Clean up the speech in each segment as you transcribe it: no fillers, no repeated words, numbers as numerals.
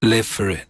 Live for it.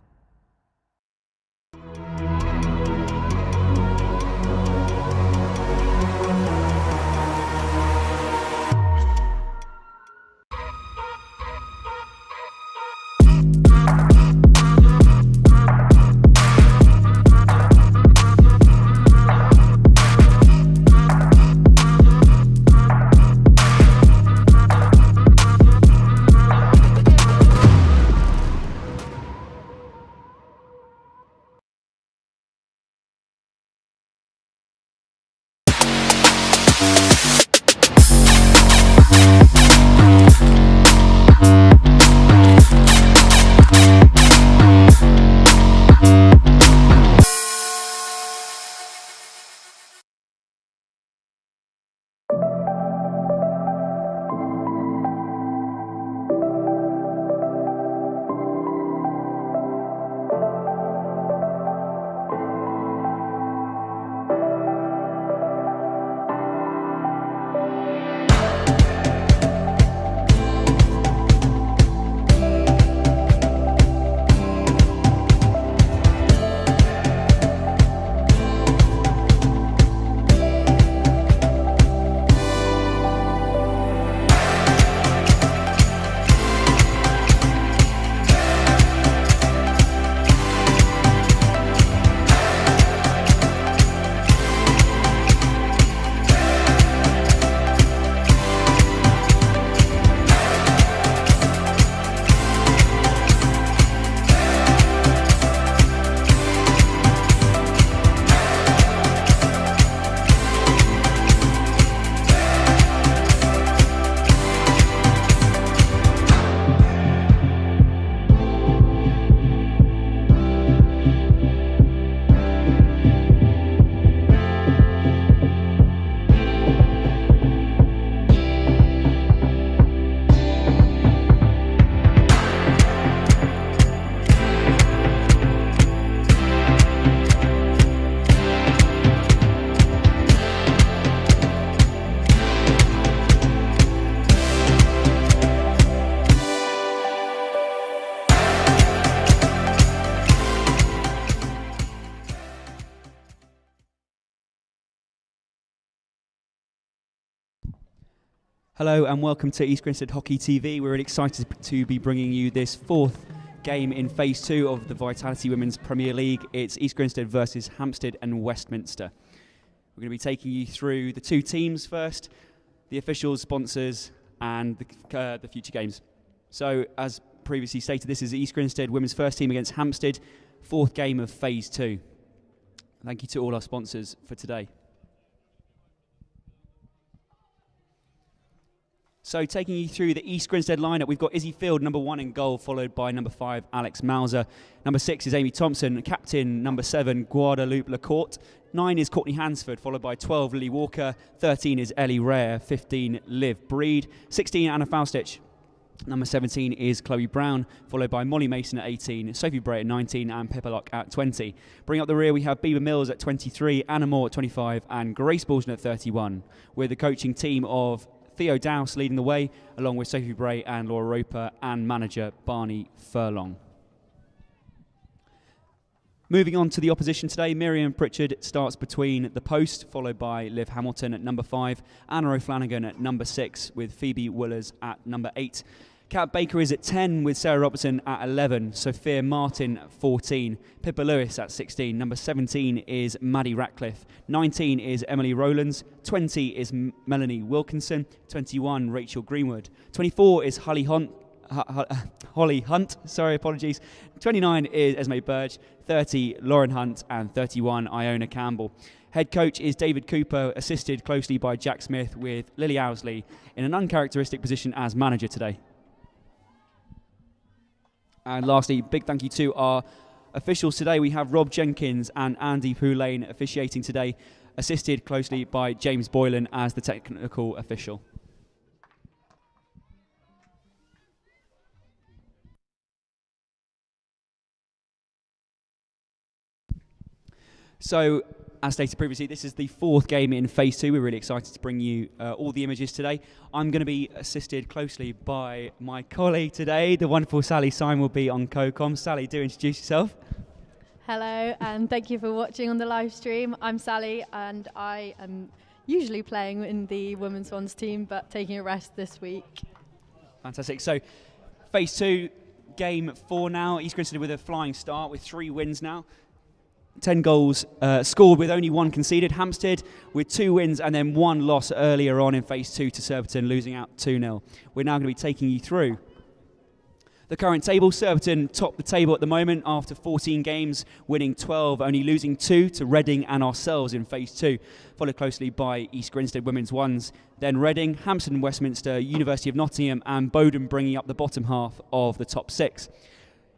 Hello and welcome to East Grinstead Hockey TV. We're really excited to be bringing you this fourth game in Phase 2 of the Vitality Women's Premier League. It's East Grinstead versus Hampstead and Westminster. We're going to be taking you through the two teams first, the officials, sponsors and the future games. So as previously stated, this is East Grinstead Women's first team against Hampstead, fourth game of Phase 2. Thank you to all our sponsors for today. So taking you through the East Grinstead lineup, we've got Izzy Field, number 1 in goal, followed by number 5, Alex Mauser. Number 6 is Amy Thompson, captain, number 7, Guadalupe Lacourte. 9 is Courtney Hansford, followed by 12, Lily Walker. 13 is Ellie Rare, 15, Liv Breed. 16, Anna Faustich. Number 17 is Chloe Brown, followed by Molly Mason at 18, Sophie Bray at 19 and Pippa Locke at 20. Bring up the rear, we have Bieber Mills at 23, Anna Moore at 25 and Grace Balshan at 31. We're the coaching team of Theo Dowse leading the way, along with Sophie Bray and Laura Roper and manager Barney Furlong. Moving on to the opposition today, Miriam Pritchard starts between the post, followed by Liv Hamilton at number 5, Anna O'Flanagan at number 6, with Phoebe Willers at number 8. Kat Baker is at 10 with Sarah Robertson at 11, Sophia Martin at 14, Pippa Lewis at 16, number 17 is Maddie Ratcliffe, 19 is Emily Rowlands, 20 is Melanie Wilkinson, 21 Rachel Greenwood, 24 is Holly Hunt, 29 is Esme Burge, 30 Lauren Hunt and 31 Iona Campbell. Head coach is David Cooper, assisted closely by Jack Smith, with Lily Owsley in an uncharacteristic position as manager today. And lastly, big thank you to our officials today. We have Rob Jenkins and Andy Poulane officiating today, assisted closely by James Boylan as the technical official. So, as stated previously, this is the fourth game in Phase 2. We're really excited to bring you all the images today. I'm going to be assisted closely by my colleague today, the wonderful Sally Syme will be on co-com. Sally, do introduce yourself. Hello, and thank you for watching on the live stream. I'm Sally, and I am usually playing in the Women's Ones team, but taking a rest this week. Fantastic. So, Phase 2, Game 4 now. East Grinstead with a flying start with 3 wins now. 10 goals scored with only 1 conceded. Hampstead with 2 wins and then 1 loss earlier on in Phase 2 to Surbiton, losing out 2-0. We're now going to be taking you through the current table. Surbiton top the table at the moment after 14 games, winning 12, only losing 2 to Reading and ourselves in Phase 2, followed closely by East Grinstead Women's Ones, then Reading, Hampstead and Westminster, University of Nottingham and Bowden bringing up the bottom half of the top 6.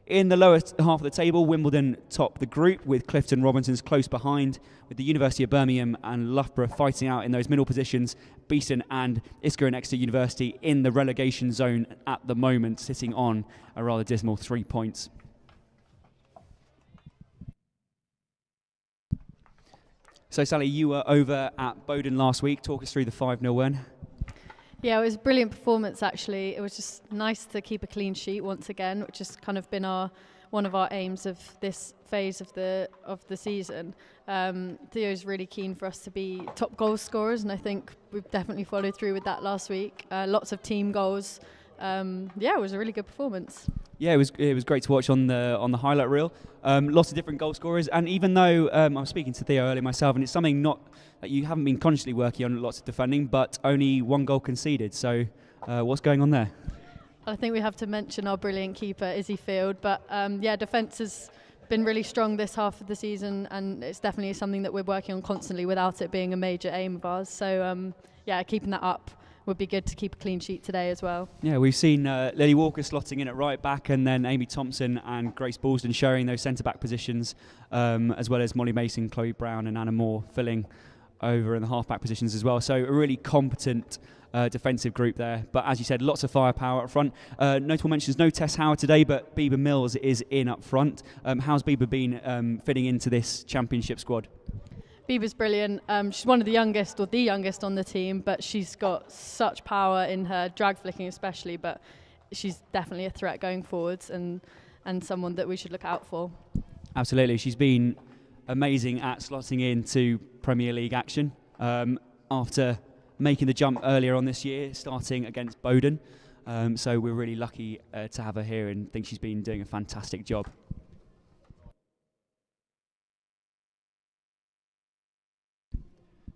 In the lower half of the table, Wimbledon top the group with Clifton Robinsons close behind, with the University of Birmingham and Loughborough fighting out in those middle positions. Beeston and Iscar and Exeter University in the relegation zone at the moment, sitting on a rather dismal 3 points. So Sally, you were over at Bowden last week. Talk us through the 5-0 win. Yeah, it was a brilliant performance actually. It was just nice to keep a clean sheet once again, which has kind of been one of our aims of this phase of the season. Theo's really keen for us to be top goal scorers, and I think we've definitely followed through with that last week. Lots of team goals. It was a really good performance. Yeah, it was great to watch on the highlight reel. Lots of different goal scorers, and even though I was speaking to Theo earlier myself, and it's something not that you haven't been consciously working on, lots of defending, but only 1 goal conceded. So, what's going on there? I think we have to mention our brilliant keeper, Izzy Field, but defence has been really strong this half of the season, and it's definitely something that we're working on constantly without it being a major aim of ours. So, keeping that up would be good to keep a clean sheet today as well. Yeah, we've seen Lily Walker slotting in at right back, and then Amy Thompson and Grace Ballston sharing those centre-back positions, as well as Molly Mason, Chloe Brown and Anna Moore filling over in the half-back positions as well. So a really competent defensive group there. But as you said, lots of firepower up front. Notable mentions, no Tess Howard today, but Bieber Mills is in up front. How's Bieber been fitting into this championship squad? Bieber's brilliant. She's one of the youngest on the team, but she's got such power in her drag flicking especially, but she's definitely a threat going forwards and someone that we should look out for. Absolutely. She's been amazing at slotting into Premier League action after making the jump earlier on this year, starting against Bowden. So we're really lucky to have her here and think she's been doing a fantastic job.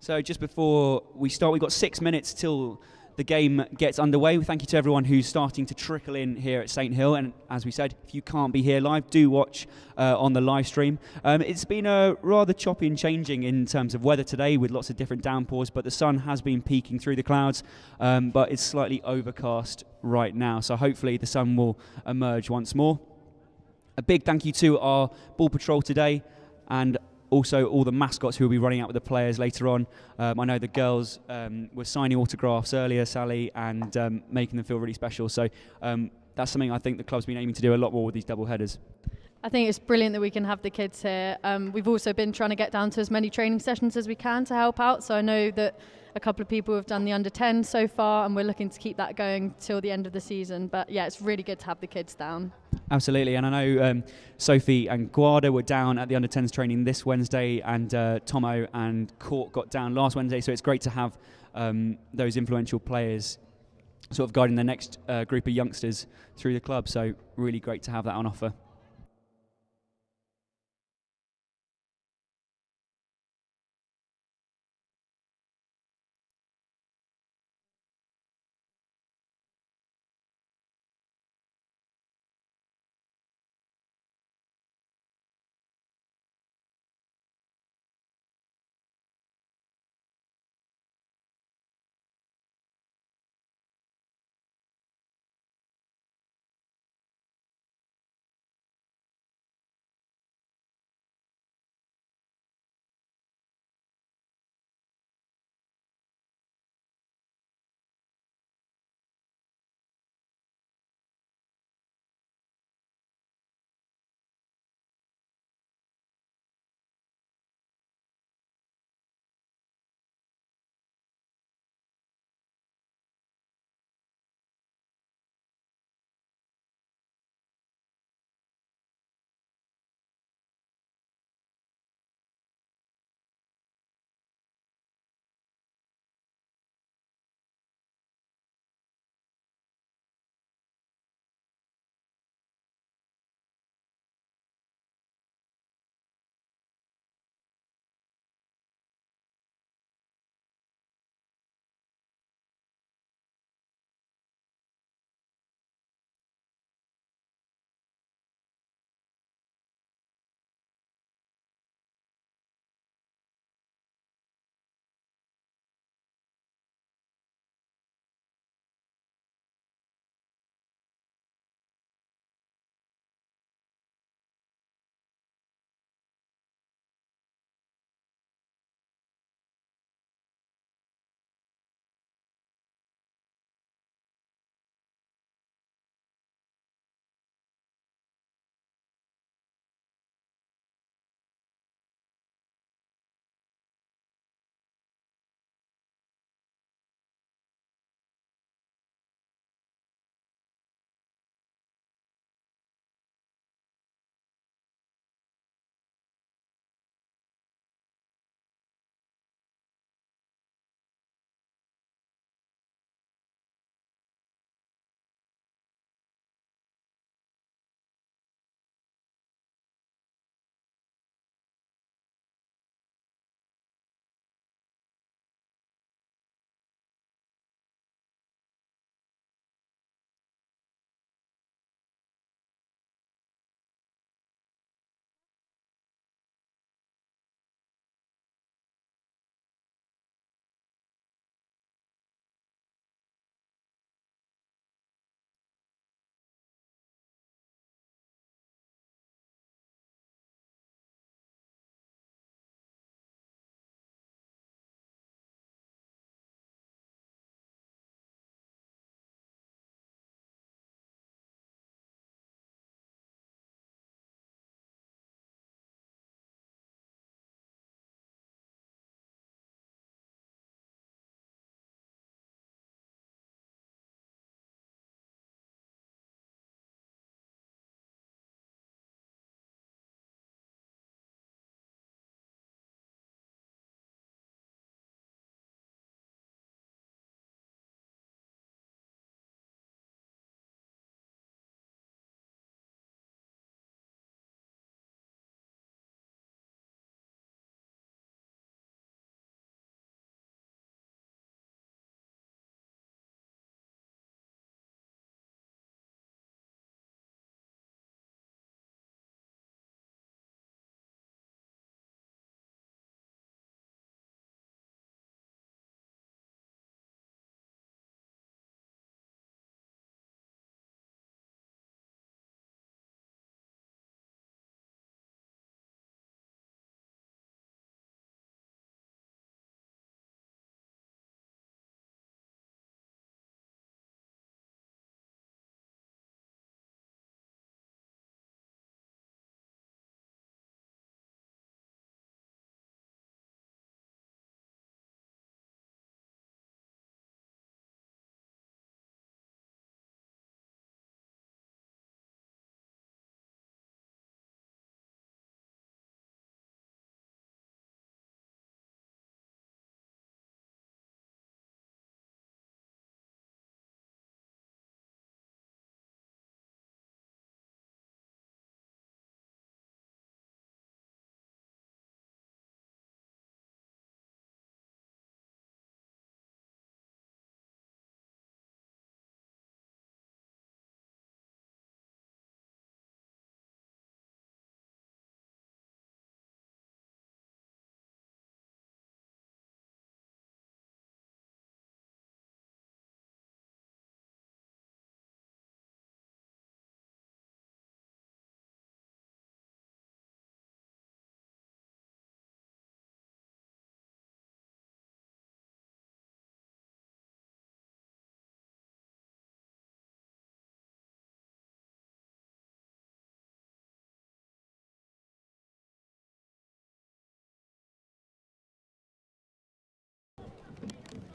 So just before we start, we've got 6 minutes till the game gets underway. Thank you to everyone who's starting to trickle in here at St Hill. And as we said, if you can't be here live, do watch on the live stream. It's been a rather choppy and changing in terms of weather today, with lots of different downpours, but the sun has been peeking through the clouds, but it's slightly overcast right now. So hopefully the sun will emerge once more. A big thank you to our ball patrol today, and also all the mascots who will be running out with the players later on. I know the girls were signing autographs earlier, Sally, and making them feel really special. So that's something I think the club's been aiming to do a lot more with these double headers. I think it's brilliant that we can have the kids here. We've also been trying to get down to as many training sessions as we can to help out. So I know that a couple of people have done the under-10 so far, and we're looking to keep that going till the end of the season. But yeah, it's really good to have the kids down. Absolutely, and I know Sophie and Guada were down at the under-10s training this Wednesday, and Tomo and Court got down last Wednesday, so it's great to have those influential players sort of guiding the next group of youngsters through the club, so really great to have that on offer.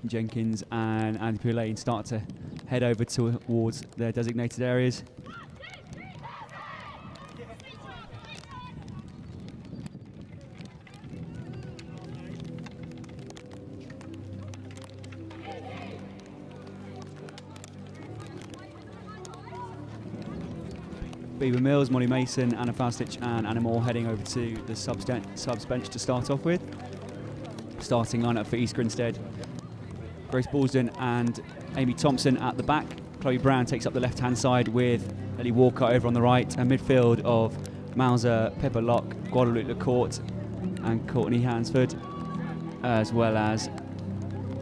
Jenkins and Andy Poulane start to head over towards their designated areas. Beaver Mills, Molly Mason, Anna Faustich and Anna Moore heading over to the subs bench to start off with. Starting lineup for East Grinstead: Grace Balsden and Amy Thompson at the back. Chloe Brown takes up the left-hand side with Ellie Walker over on the right. A midfield of Mauser, Pippa Locke, Guadalupe Lecourt and Courtney Hansford, as well as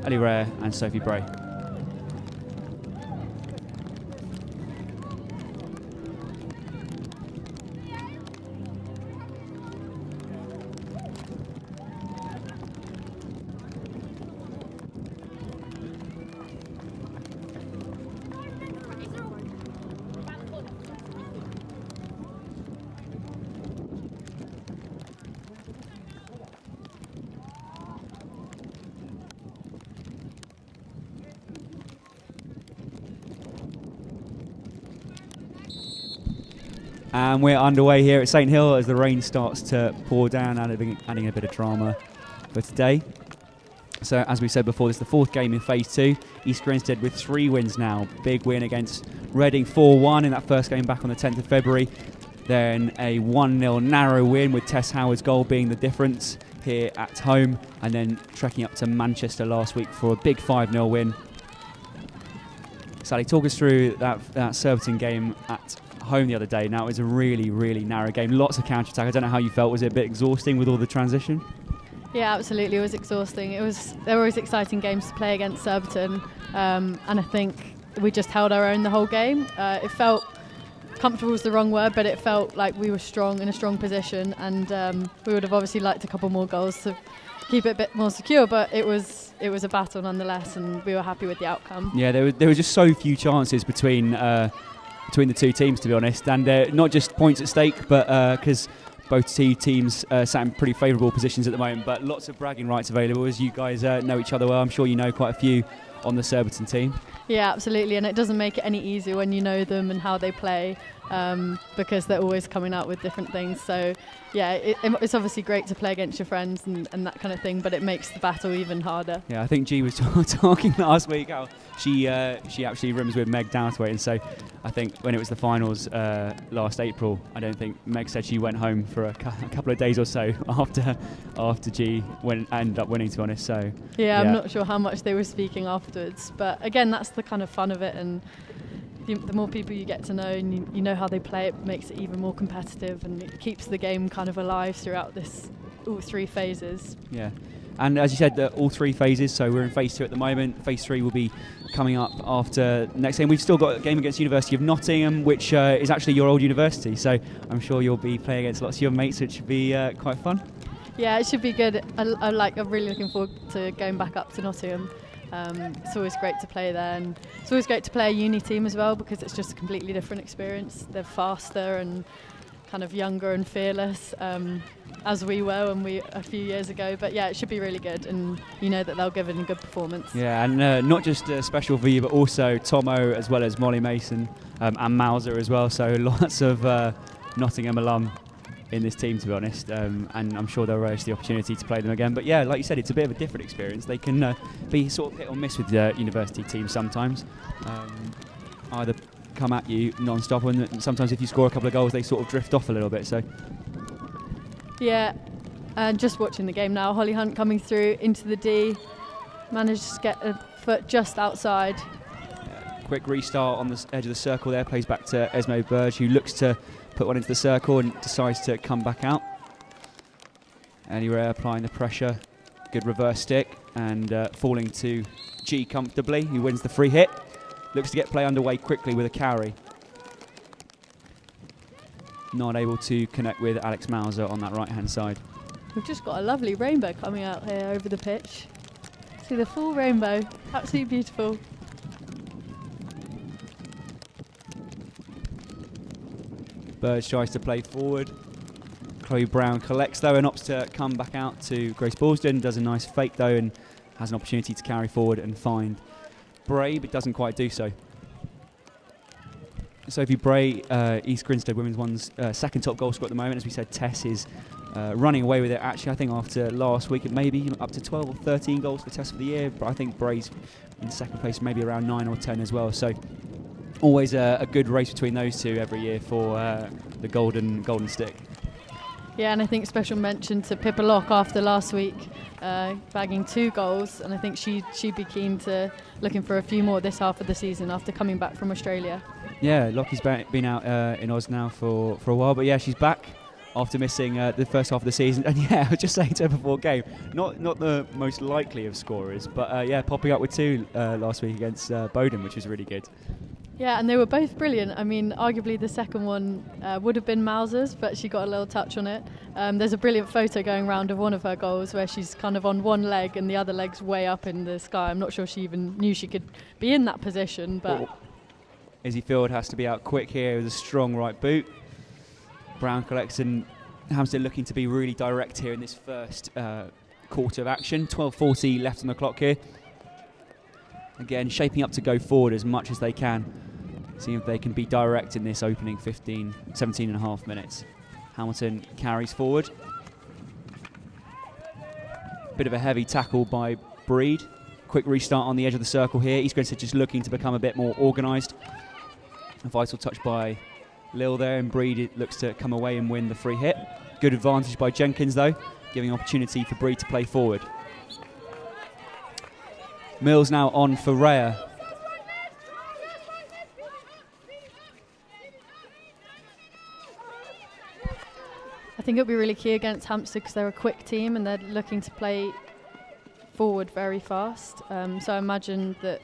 Ellie Rare and Sophie Bray. And we're underway here at St Hill as the rain starts to pour down, adding a bit of drama for today. So as we said before, this is the fourth game in Phase 2. East Grinstead with 3 wins now. Big win against Reading 4-1 in that first game back on the 10th of February. Then a 1-0 narrow win with Tess Howard's goal being the difference here at home. And then trekking up to Manchester last week for a big 5-0 win. Sally, talk us through that Surbiton game at home the other day. Now it was a really, really narrow game. Lots of counter-attack. I don't know how you felt. Was it a bit exhausting with all the transition? Yeah, absolutely. It was exhausting. There were always exciting games to play against Surbiton, and I think we just held our own the whole game. It felt comfortable is the wrong word, but it felt like we were strong in a strong position, and we would have obviously liked a couple more goals to keep it a bit more secure. But it was a battle nonetheless, and we were happy with the outcome. Yeah, there were just so few chances between the two teams, to be honest, and not just points at stake, but because both teams sat in pretty favourable positions at the moment, but lots of bragging rights available as you guys know each other well. I'm sure you know quite a few on the Surbiton team. Yeah, absolutely, and it doesn't make it any easier when you know them and how they play, because they're always coming out with different things. So yeah, it's obviously great to play against your friends and that kind of thing, but it makes the battle even harder. Yeah, I think G was talking last week how she actually rooms with Meg Downthwaite, and so I think when it was the finals last April, I don't think Meg said she went home for a couple of days or so after G ended up winning, to be honest. So yeah, I'm not sure how much they were speaking afterwards, but again, that's the kind of fun of it, and the more people you get to know and you know how they play, it makes it even more competitive, and it keeps the game kind of alive throughout all 3 phases. Yeah, and as you said, all 3 phases, so we're in Phase 2 at the moment. Phase 3 will be coming up after next game. We've still got a game against University of Nottingham, which is actually your old university, so I'm sure you'll be playing against lots of your mates, which should be quite fun. Yeah, it should be good. I'm really looking forward to going back up to Nottingham. It's always great to play there, and it's always great to play a uni team as well, because it's just a completely different experience. They're faster and kind of younger and fearless, as we were a few years ago. But yeah, it should be really good, and you know that they'll give it a good performance. Yeah, and not just special for you, but also Tomo as well as Molly Mason and Mauser as well. So lots of Nottingham alum in this team, to be honest, and I'm sure they'll relish the opportunity to play them again. But yeah, like you said, it's a bit of a different experience. They can be sort of hit or miss with the university teams sometimes. Either come at you non-stop, and sometimes if you score a couple of goals, they sort of drift off a little bit. So yeah, and just watching the game now, Holly Hunt coming through into the D, managed to get a foot just outside. Quick restart on the edge of the circle there, plays back to Esme Burge, who looks to put one into the circle and decides to come back out. Anyway, applying the pressure, good reverse stick, and falling to G comfortably, who wins the free hit. Looks to get play underway quickly with a carry. Not able to connect with Alex Mauser on that right-hand side. We've just got a lovely rainbow coming out here over the pitch. See the full rainbow, absolutely beautiful. Burge tries to play forward. Chloe Brown collects though and opts to come back out to Grace Balsden. Does a nice fake though and has an opportunity to carry forward and find Bray, but doesn't quite do so. Sophie Bray, East Grinstead Women's One's second top goal scorer at the moment. As we said, Tess is running away with it. Actually, I think after last week, it may be up to 12 or 13 goals for Tess for the year, but I think Bray's in second place, maybe around 9 or 10 as well. So always a good race between those two every year for the golden stick. Yeah, and I think special mention to Pippa Locke after last week, bagging 2 goals, and I think she'd be keen to looking for a few more this half of the season after coming back from Australia. Yeah, Lockie's been out in Oz now for a while, but yeah, she's back after missing the first half of the season. And yeah, I was just saying to her before game, not the most likely of scorers, but yeah, popping up with 2 last week against Bowden, which was really good. Yeah, and they were both brilliant. I mean, arguably the second one would have been Mauser's, but she got a little touch on it. There's a brilliant photo going around of one of her goals where she's kind of on one leg and the other leg's way up in the sky. I'm not sure she even knew she could be in that position, but... Izzy Field has to be out quick here with a strong right boot. Brown collects, and Hampstead looking to be really direct here in this first quarter of action. 12:40 left on the clock here. Again, shaping up to go forward as much as they can. See if they can be direct in this opening 17 and a half minutes. Hamilton carries forward. Bit of a heavy tackle by Breed. Quick restart on the edge of the circle here. East Grinstead just looking to become a bit more organised. A vital touch by Lil there, and Breed looks to come away and win the free hit. Good advantage by Jenkins though, giving opportunity for Breed to play forward. Mills now on for Rhea. I think it'll be really key against Hampstead because they're a quick team and they're looking to play forward very fast. So I imagine that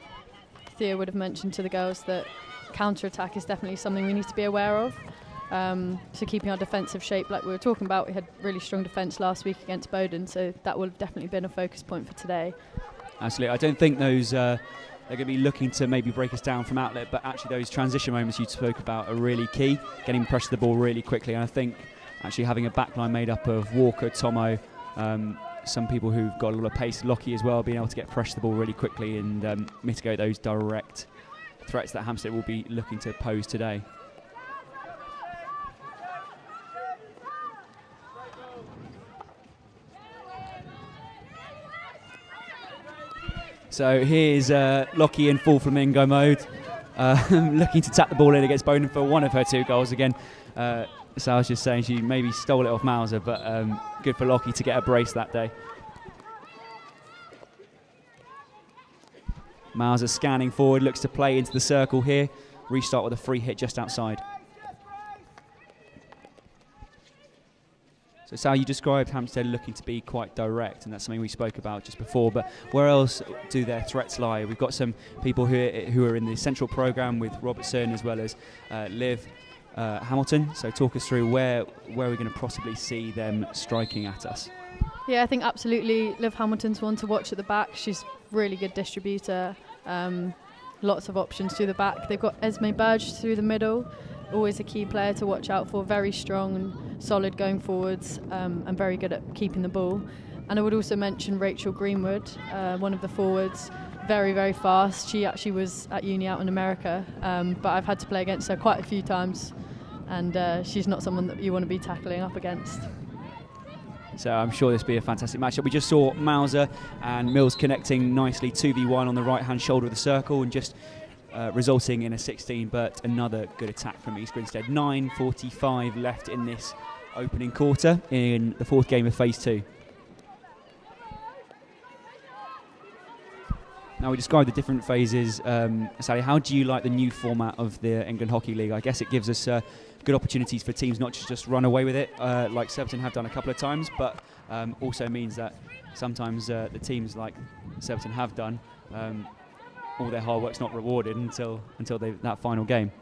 Thea would have mentioned to the girls that counter-attack is definitely something we need to be aware of. So keeping our defensive shape like we were talking about, we had really strong defence last week against Bowden, so that would have definitely been a focus point for today. Absolutely. I don't think those they're going to be looking to maybe break us down from outlet, but actually those transition moments you spoke about are really key, getting pressure to the ball really quickly. And I think actually having a backline made up of Walker, Tomo, some people who've got a lot of pace, Lockie as well, being able to get pressure to the ball really quickly and mitigate those direct threats that Hampstead will be looking to pose today. So here's Lockie in full flamingo mode, looking to tap the ball in against Bowden for one of her 2 goals. Again, so I was just saying she maybe stole it off Mauser, but good for Lockie to get a brace that day. Mauser scanning forward, looks to play into the circle here. Restart with a free hit just outside. So Sal, you described Hampstead looking to be quite direct, and that's something we spoke about just before, but where else do their threats lie? We've got some people who are in the central programme with Robertson as well as Liv Hamilton, so talk us through where we're going to possibly see them striking at us. Yeah, I think absolutely Liv Hamilton's one to watch at the back. She's really good distributor, lots of options through the back. They've got Esme Burge through the middle, always a key player to watch out for, very strong and solid going forwards, and very good at keeping the ball. And I would also mention Rachel Greenwood, one of the forwards, very, very fast. She actually was at uni out in America, but I've had to play against her quite a few times, and she's not someone that you want to be tackling up against. So I'm sure this will be a fantastic matchup. We just saw Mauser and Mills connecting nicely 2v1 on the right-hand shoulder of the circle and just resulting in a 16, but another good attack from East Grinstead. 9:45 left in this opening quarter in the 4th game of Phase 2. Now we described the different phases. Sally, how do you like the new format of the England Hockey League? I guess it gives us good opportunities for teams not to just run away with it like Surbiton have done a couple of times, but also means that sometimes the teams like Surbiton have done, all their hard work's not rewarded until that final game.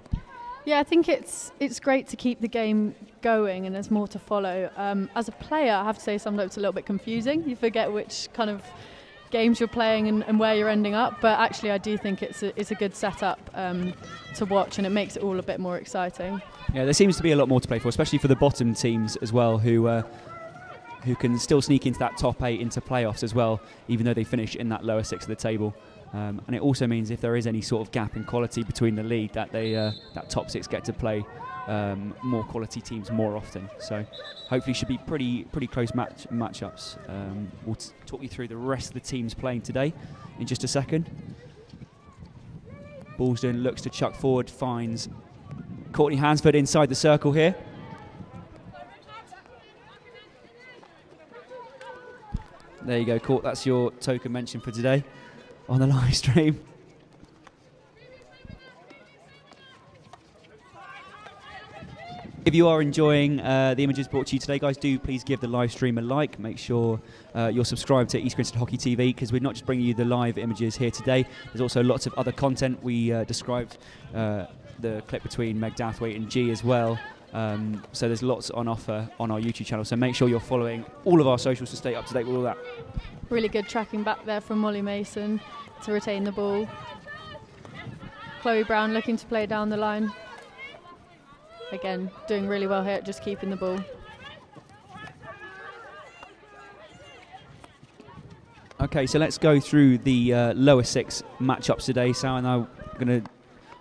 Yeah, I think it's great to keep the game going and there's more to follow. As a player, I have to say sometimes it's a little bit confusing. You forget which kind of games you're playing and where you're ending up, but actually I do think it's a good setup to watch, and it makes it all a bit more exciting. Yeah, there seems to be a lot more to play for, especially for the bottom teams as well, who who can still sneak into that top 8 into playoffs as well, even though they finish in that lower 6 of the table. And it also means if there is any sort of gap in quality between the league, that they that top 6 get to play more quality teams more often. So hopefully should be pretty close matchups. We'll talk you through the rest of the teams playing today in just a second. Ballston looks to chuck forward, finds Courtney Hansford inside the circle here. There you go, Court. That's your token mention for today on the live stream. If you are enjoying the images brought to you today, guys, do please give the live stream a like. Make sure you're subscribed to East Grinstead Hockey TV, because we're not just bringing you the live images here today. There's also lots of other content. We described the clip between Meg Douthwaite and G as well. So there's lots on offer on our YouTube channel. So make sure you're following all of our socials to stay up to date with all that. Really good tracking back there from Molly Mason to retain the ball. Chloe Brown looking to play down the line. Again, doing really well here at just keeping the ball. Okay, so let's go through the lower 6 matchups today. Sal and I are going to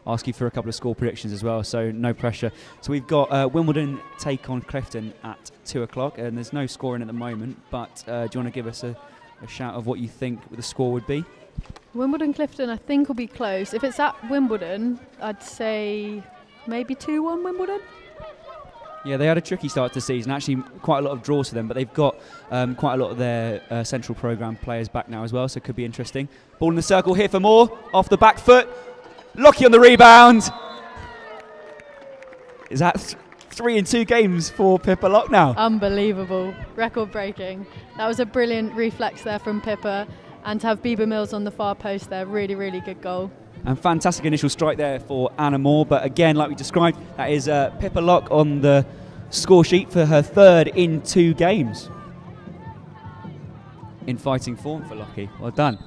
ask you for a couple of score predictions as well, so no pressure. So we've got Wimbledon take on Clifton at 2 o'clock, and there's no scoring at the moment, but do you want to give us a shout of what you think the score would be? Wimbledon-Clifton I think will be close. If it's at Wimbledon, I'd say maybe 2-1 Wimbledon. Yeah, they had a tricky start to the season, actually quite a lot of draws for them, but they've got quite a lot of their central programme players back now as well, so it could be interesting. Ball in the circle here for Moore, off the back foot. Lockie on the rebound. Is that 3 in 2 games for Pippa Lock now? Unbelievable, record breaking. That was a brilliant reflex there from Pippa, and to have Bieber Mills on the far post there, really good goal. And fantastic initial strike there for Anna Moore, but again, like we described, that is Pippa Lock on the score sheet for her 3rd in 2 games. In fighting form for Lockie, well done.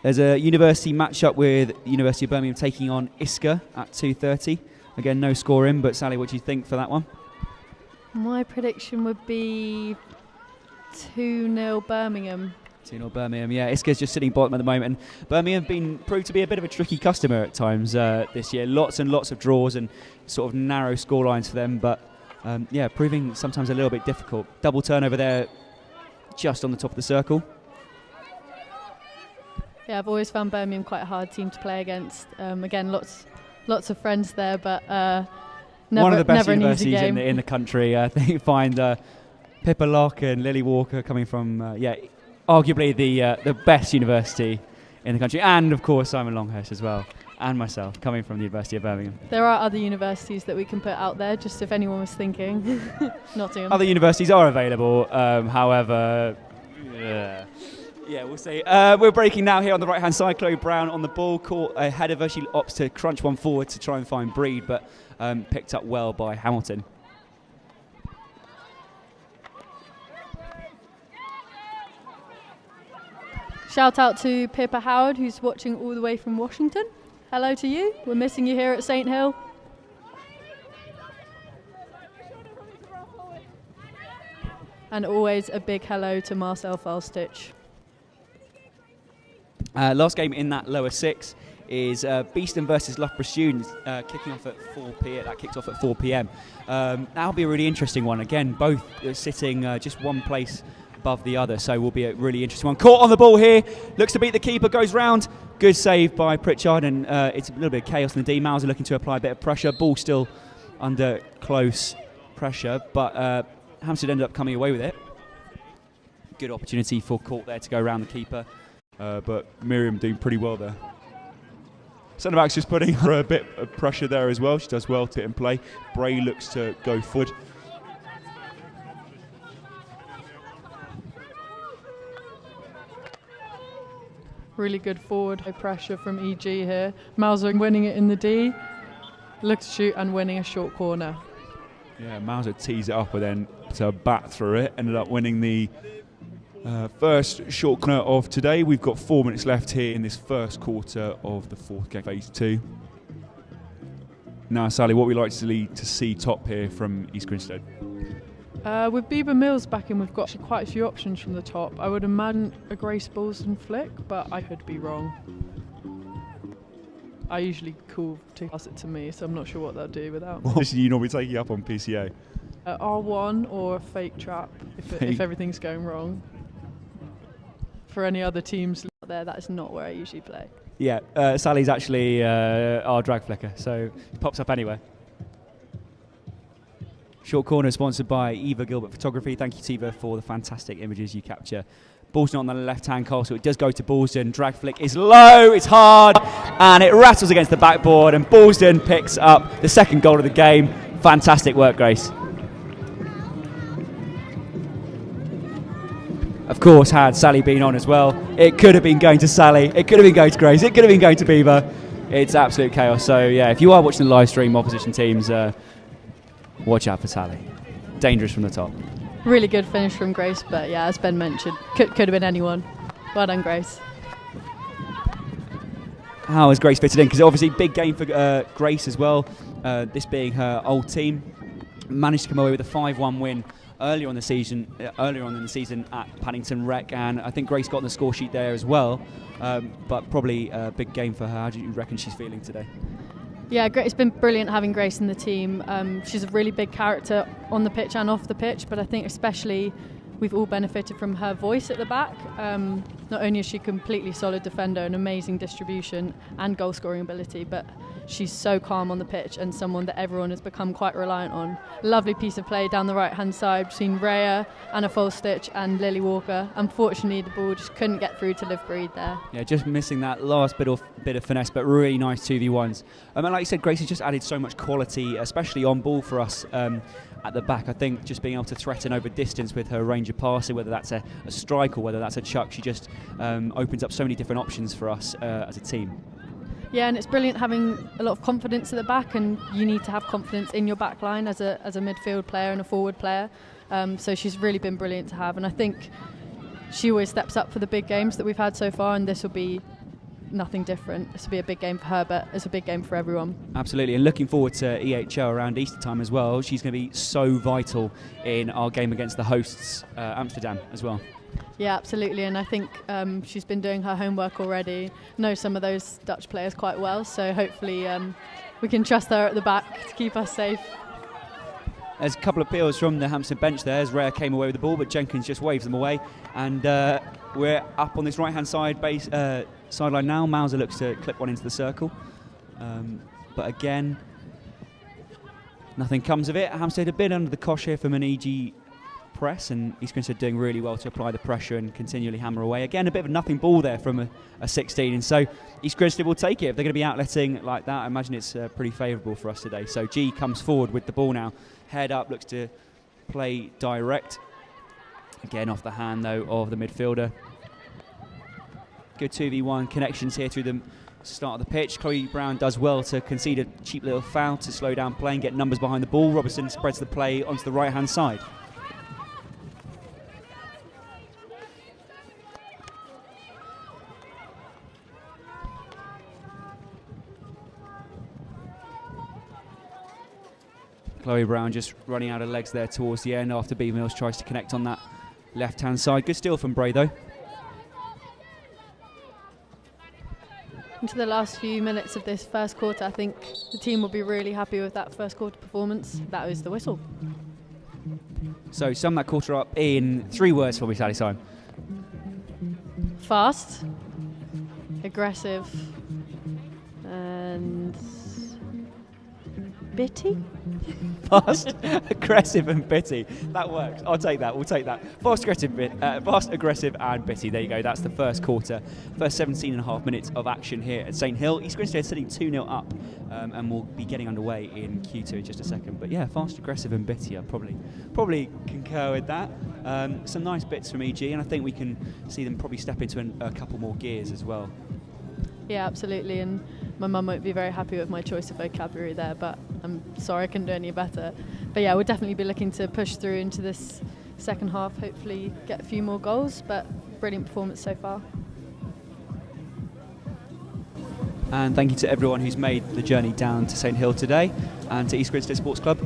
There's a university matchup with University of Birmingham taking on Isker at 2:30. Again, no scoring, but Sally, what do you think for that one? My prediction would be 2-0 Birmingham. 2-0 Birmingham, yeah. Isker's just sitting bottom at the moment, and Birmingham have been proved to be a bit of a tricky customer at times this year. Lots and lots of draws and sort of narrow scorelines for them, but yeah, proving sometimes a little bit difficult. Double turnover there, just on the top of the circle. Yeah, I've always found Birmingham quite a hard team to play against. Again, lots of friends there, but never, one of the best never universities an easy game. in the country. I think you find Pippa Lock and Lily Walker coming from arguably the best university in the country, and of course Simon Longhurst as well, and myself coming from the University of Birmingham. There are other universities that we can put out there, just if anyone was thinking. Nottingham. Other universities are available, however. Yeah, we'll see. We're breaking now here on the right-hand side. Chloe Brown on the ball, caught ahead of her. She opts to crunch one forward to try and find Breed, but picked up well by Hamilton. Shout out to Pippa Howard, who's watching all the way from Washington. Hello to you. We're missing you here at St Hill. And always a big hello to Marcel Falstich. Last game in that lower 6 is Beeston versus Loughborough Students, kicking off at 4 p.m. That kicks off at 4 p.m. That'll be a really interesting one. Again, both sitting just one place above the other, so will be a really interesting one. Caught on the ball here, looks to beat the keeper, goes round. Good save by Pritchard, and it's a little bit of chaos in the D. Mauser looking to apply a bit of pressure. Ball still under close pressure, but Hampstead ended up coming away with it. Good opportunity for Court there to go around the keeper. But Miriam doing pretty well there. Centre-back's just putting her a bit of pressure there as well. She does well to hit and play. Bray looks to go forward. Really good forward high pressure from EG here. Mauser winning it in the D. Looks to shoot and winning a short corner. Yeah, Mauser tees it up and then to bat through it. Ended up winning the first short corner of today. We've got 4 minutes left here in this first quarter of the 4th game, phase 2. Now, Sally, what we like to see top here from East Grinstead? With Bieber Mills back in, we've got actually quite a few options from the top. I would imagine a Grace Balston flick, but I could be wrong. I usually call to pass it to me, so I'm not sure what they'll do without me. What do you normally take you up on PCA? R1 or a fake trap if everything's going wrong. For any other teams out there, that is not where I usually play. Yeah, Sally's actually our drag flicker, so it pops up anywhere. Short corner sponsored by Eva Gilbert Photography. Thank you, Tiva, for the fantastic images you capture. Balston on the left-hand castle. It does go to Balston. Drag flick is low, it's hard, and it rattles against the backboard, and Balston picks up the second goal of the game. Fantastic work, Grace. Of course, had Sally been on as well, it could have been going to Sally, it could have been going to Grace, it could have been going to Beaver. It's absolute chaos. So, yeah, if you are watching the live stream, opposition teams, watch out for Sally. Dangerous from the top. Really good finish from Grace, but yeah, as Ben mentioned, could have been anyone. Well done, Grace. How has Grace fitted in? Because obviously big game for Grace as well. This being her old team, managed to come away with a 5-1 win earlier on in the season at Paddington Rec, and I think Grace got on the score sheet there as well. But probably a big game for her. How do you reckon she's feeling today? Yeah, it's been brilliant having Grace in the team. She's a really big character on the pitch and off the pitch, but I think especially we've all benefited from her voice at the back. Not only is she a completely solid defender, an amazing distribution and goal scoring ability, but she's so calm on the pitch and someone that everyone has become quite reliant on. Lovely piece of play down the right hand side between Rhea, Anna Folstitch and Lily Walker. Unfortunately, the ball just couldn't get through to Live Breed there. Yeah, just missing that last bit of finesse, but really nice 2v1s. And like you said, Grace has just added so much quality, especially on ball for us at the back. I think just being able to threaten over distance with her range of passing, whether that's a strike or whether that's a chuck, she just opens up so many different options for us as a team. Yeah, and it's brilliant having a lot of confidence at the back, and you need to have confidence in your back line as a midfield player and a forward player. So she's really been brilliant to have, and I think she always steps up for the big games that we've had so far, and this will be nothing different. This will be a big game for her, but it's a big game for everyone. Absolutely, and looking forward to EHL around Easter time as well. She's going to be so vital in our game against the hosts, Amsterdam, as well. Yeah, absolutely, and I think she's been doing her homework already, knows some of those Dutch players quite well, so hopefully we can trust her at the back to keep us safe. There's a couple of appeals from the Hampstead bench there as Rhea came away with the ball, but Jenkins just waves them away, and we're up on this right-hand side sideline now. Mauser looks to clip one into the circle, but again, nothing comes of it. Hampstead a bit under the cosh here from an EG press, and East Grinstead doing really well to apply the pressure and continually hammer away. Again, a bit of a nothing ball there from a 16, and so East Grinstead will take it. If they're going to be outletting like that, I imagine it's pretty favourable for us today. So G comes forward with the ball now, head up, looks to play direct. Again, off the hand though of the midfielder. Good 2v1 connections here through the start of the pitch. Chloe Brown does well to concede a cheap little foul to slow down play and get numbers behind the ball. Robertson spreads the play onto the right hand side. Chloe Brown just running out of legs there towards the end after B Mills tries to connect on that left-hand side. Good steal from Bray though. Into the last few minutes of this first quarter, I think the team will be really happy with that first quarter performance. That was the whistle. So sum that quarter up in 3 words for me, Sally Simon. Fast, aggressive, and bitty. Fast, aggressive and bitty. That works. I'll take that. We'll take that. Fast, aggressive and bitty. There you go. That's the first quarter. First 17 and a half minutes of action here at St Hill. East Grinstead sitting 2-0 up, and we'll be getting underway in Q2 in just a second. But yeah, fast, aggressive and bitty. I probably concur with that. Some nice bits from EG, and I think we can see them probably step into a couple more gears as well. Yeah, absolutely, and my mum won't be very happy with my choice of vocabulary there, but I'm sorry I couldn't do any better. But yeah, we'll definitely be looking to push through into this second half, hopefully get a few more goals, but brilliant performance so far. And thank you to everyone who's made the journey down to St Hill today, and to East Grinstead Sports Club.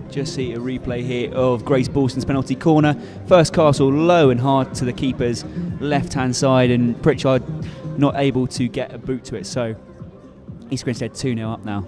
Just see a replay here of Grace Balston's penalty corner. First Castle low and hard to the keeper's left-hand side, and Pritchard not able to get a boot to it. So East Grinstead 2-0 up now.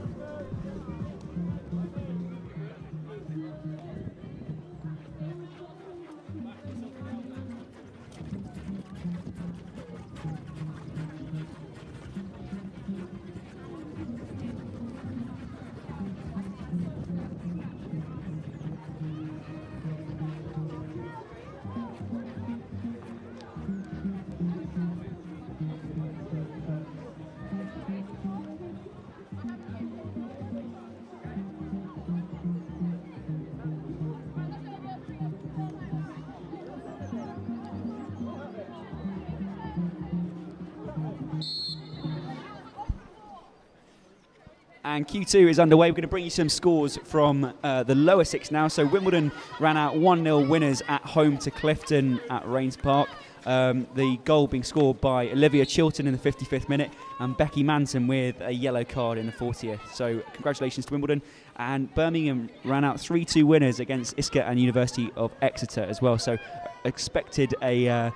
And Q2 is underway. We're going to bring you some scores from the lower six now. So Wimbledon ran out 1-0 winners at home to Clifton at Rains Park. The goal being scored by Olivia Chilton in the 55th minute and Becky Manson with a yellow card in the 40th. So congratulations to Wimbledon. And Birmingham ran out 3-2 winners against ISCA and University of Exeter as well. So expected a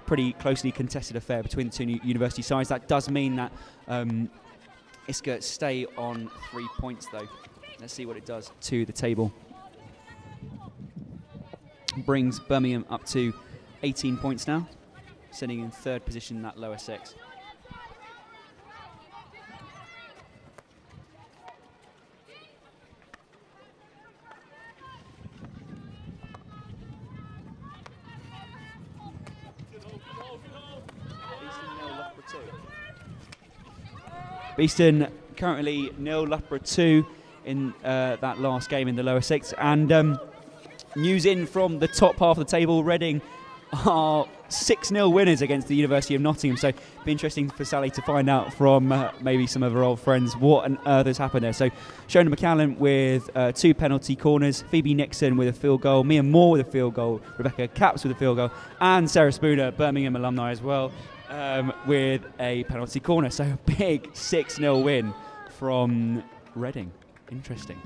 pretty closely contested affair between the two university sides. That does mean that ISCA stay on 3 points though. Let's see what it does to the table. Brings Birmingham up to 18 points now, sitting in third position in that lower six. Beeston currently 0, Loughborough 2 in that last game in the lower six. And news in from the top half of the table, Reading are 6-0 winners against the University of Nottingham. So it'd be interesting for Sally to find out from maybe some of her old friends what on earth has happened there. So Shona McCallan with 2 penalty corners, Phoebe Nixon with a field goal, Mia Moore with a field goal, Rebecca Capps with a field goal, and Sarah Spooner, Birmingham alumni as well, with a penalty corner. So a big 6-0 win from Reading. Interesting.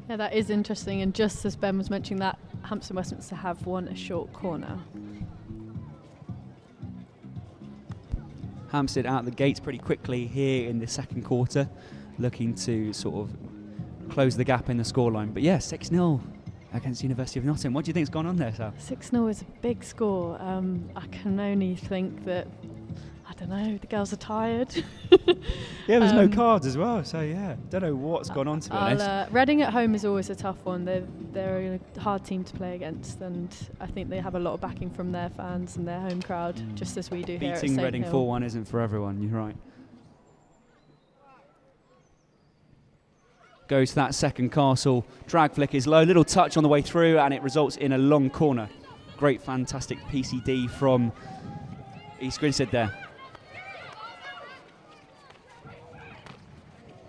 Yeah, that is interesting. And just as Ben was mentioning that, Hampstead and Westminster have won a short corner. Hampstead out the gates pretty quickly here in the second quarter, looking to sort of close the gap in the scoreline. But yeah, 6-0 against University of Nottingham. What do you think's gone on there, Sal? 6-0 is a big score. I can only think that, I don't know, the girls are tired. Yeah, there's no cards as well, so yeah, don't know what's gone on, to be honest. Reading at home is always a tough one. They're a hard team to play against, and I think they have a lot of backing from their fans and their home crowd, just as we do here at St Beating Reading Hill. 4-1 isn't for everyone, you're right. Goes to that second Castle. Drag flick is low, little touch on the way through, and it results in a long corner. Great, fantastic PCD from East Grinstead there.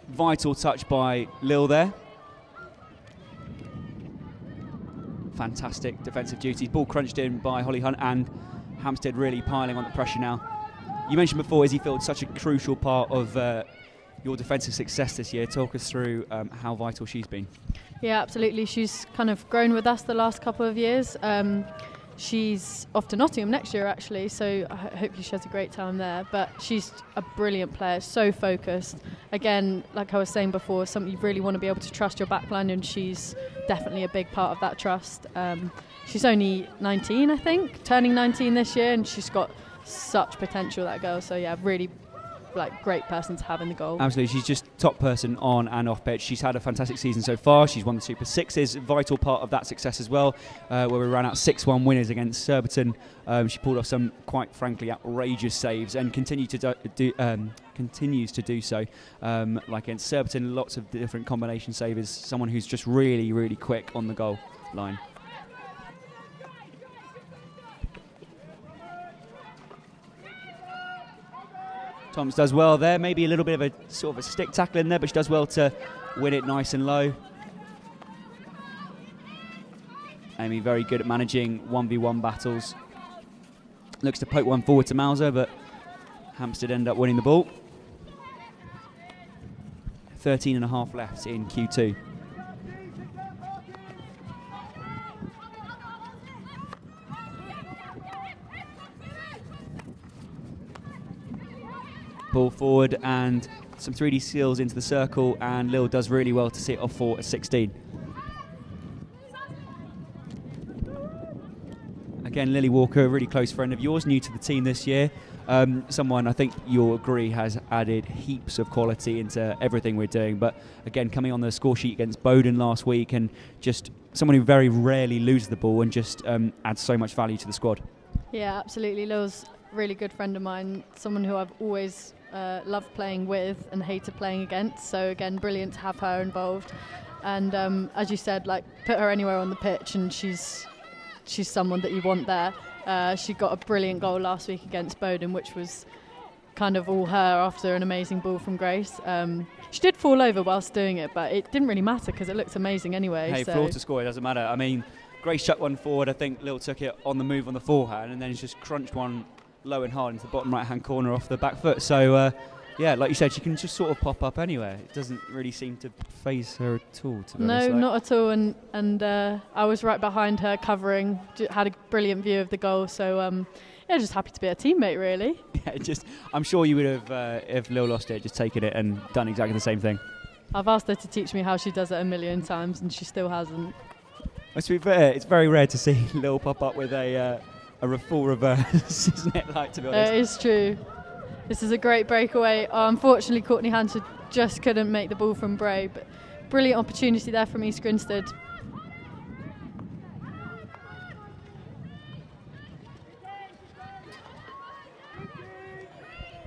Vital touch by Lil there. Fantastic defensive duties. Ball crunched in by Holly Hunt, and Hampstead really piling on the pressure now. You mentioned before Izzy Field, such a crucial part of your defensive success this year. Talk us through how vital she's been. Yeah, absolutely. She's kind of grown with us the last couple of years. She's off to Nottingham next year, actually, so hopefully she has a great time there. But she's a brilliant player, so focused. Again, like I was saying before, something you really want to be able to trust your backline, and she's definitely a big part of that trust. She's only 19, I think, turning 19 this year, and she's got such potential, that girl. So yeah, really great person to have in the goal. Absolutely, she's just top person on and off pitch. She's had a fantastic season so far. She's won the Super Sixes, vital part of that success as well, where we ran out 6-1 winners against Surbiton. She pulled off some, quite frankly, outrageous saves and continues to do so. Like against Surbiton, lots of different combination savers. Someone who's just really, really quick on the goal line. Thomas does well there. Maybe a little bit of a sort of a stick tackle in there, but she does well to win it nice and low. Amy very good at managing 1v1 battles. Looks to poke one forward to Mauser, but Hampstead end up winning the ball. 13 and a half left in Q2. Ball forward and some 3D seals into the circle, and Lil does really well to see it off for a 16. Again, Lily Walker, a really close friend of yours, new to the team this year. Someone I think you'll agree has added heaps of quality into everything we're doing. But again, coming on the score sheet against Bowden last week, and just someone who very rarely loses the ball and just adds so much value to the squad. Yeah, absolutely. Lil's a really good friend of mine, someone who I've always loved playing with and hated playing against. So again, brilliant to have her involved. And as you said, like, put her anywhere on the pitch and she's someone that you want there. She got a brilliant goal last week against Bowden, which was kind of all her after an amazing ball from Grace. She did fall over whilst doing it, but it didn't really matter because it looked amazing anyway. Hey, so. Floor to score, it doesn't matter. I mean, Grace chucked one forward. I think Lil took it on the move on the forehand, and then just crunched one low and hard into the bottom right-hand corner off the back foot. So, yeah, like you said, she can just sort of pop up anywhere. It doesn't really seem to phase her at all, to be honest. No, not at all. And I was right behind her covering, had a brilliant view of the goal. So, yeah, just happy to be a teammate, really. Yeah, I'm sure you would have, if Lil lost it, just taken it and done exactly the same thing. I've asked her to teach me how she does it a million times, and she still hasn't. Well, to be fair, it's very rare to see Lil pop up with a full reverse, isn't it? Like, to be honest. It is true. This is a great breakaway. Unfortunately, Courtney Hansford just couldn't make the ball from Bray, but brilliant opportunity there from East Grinstead.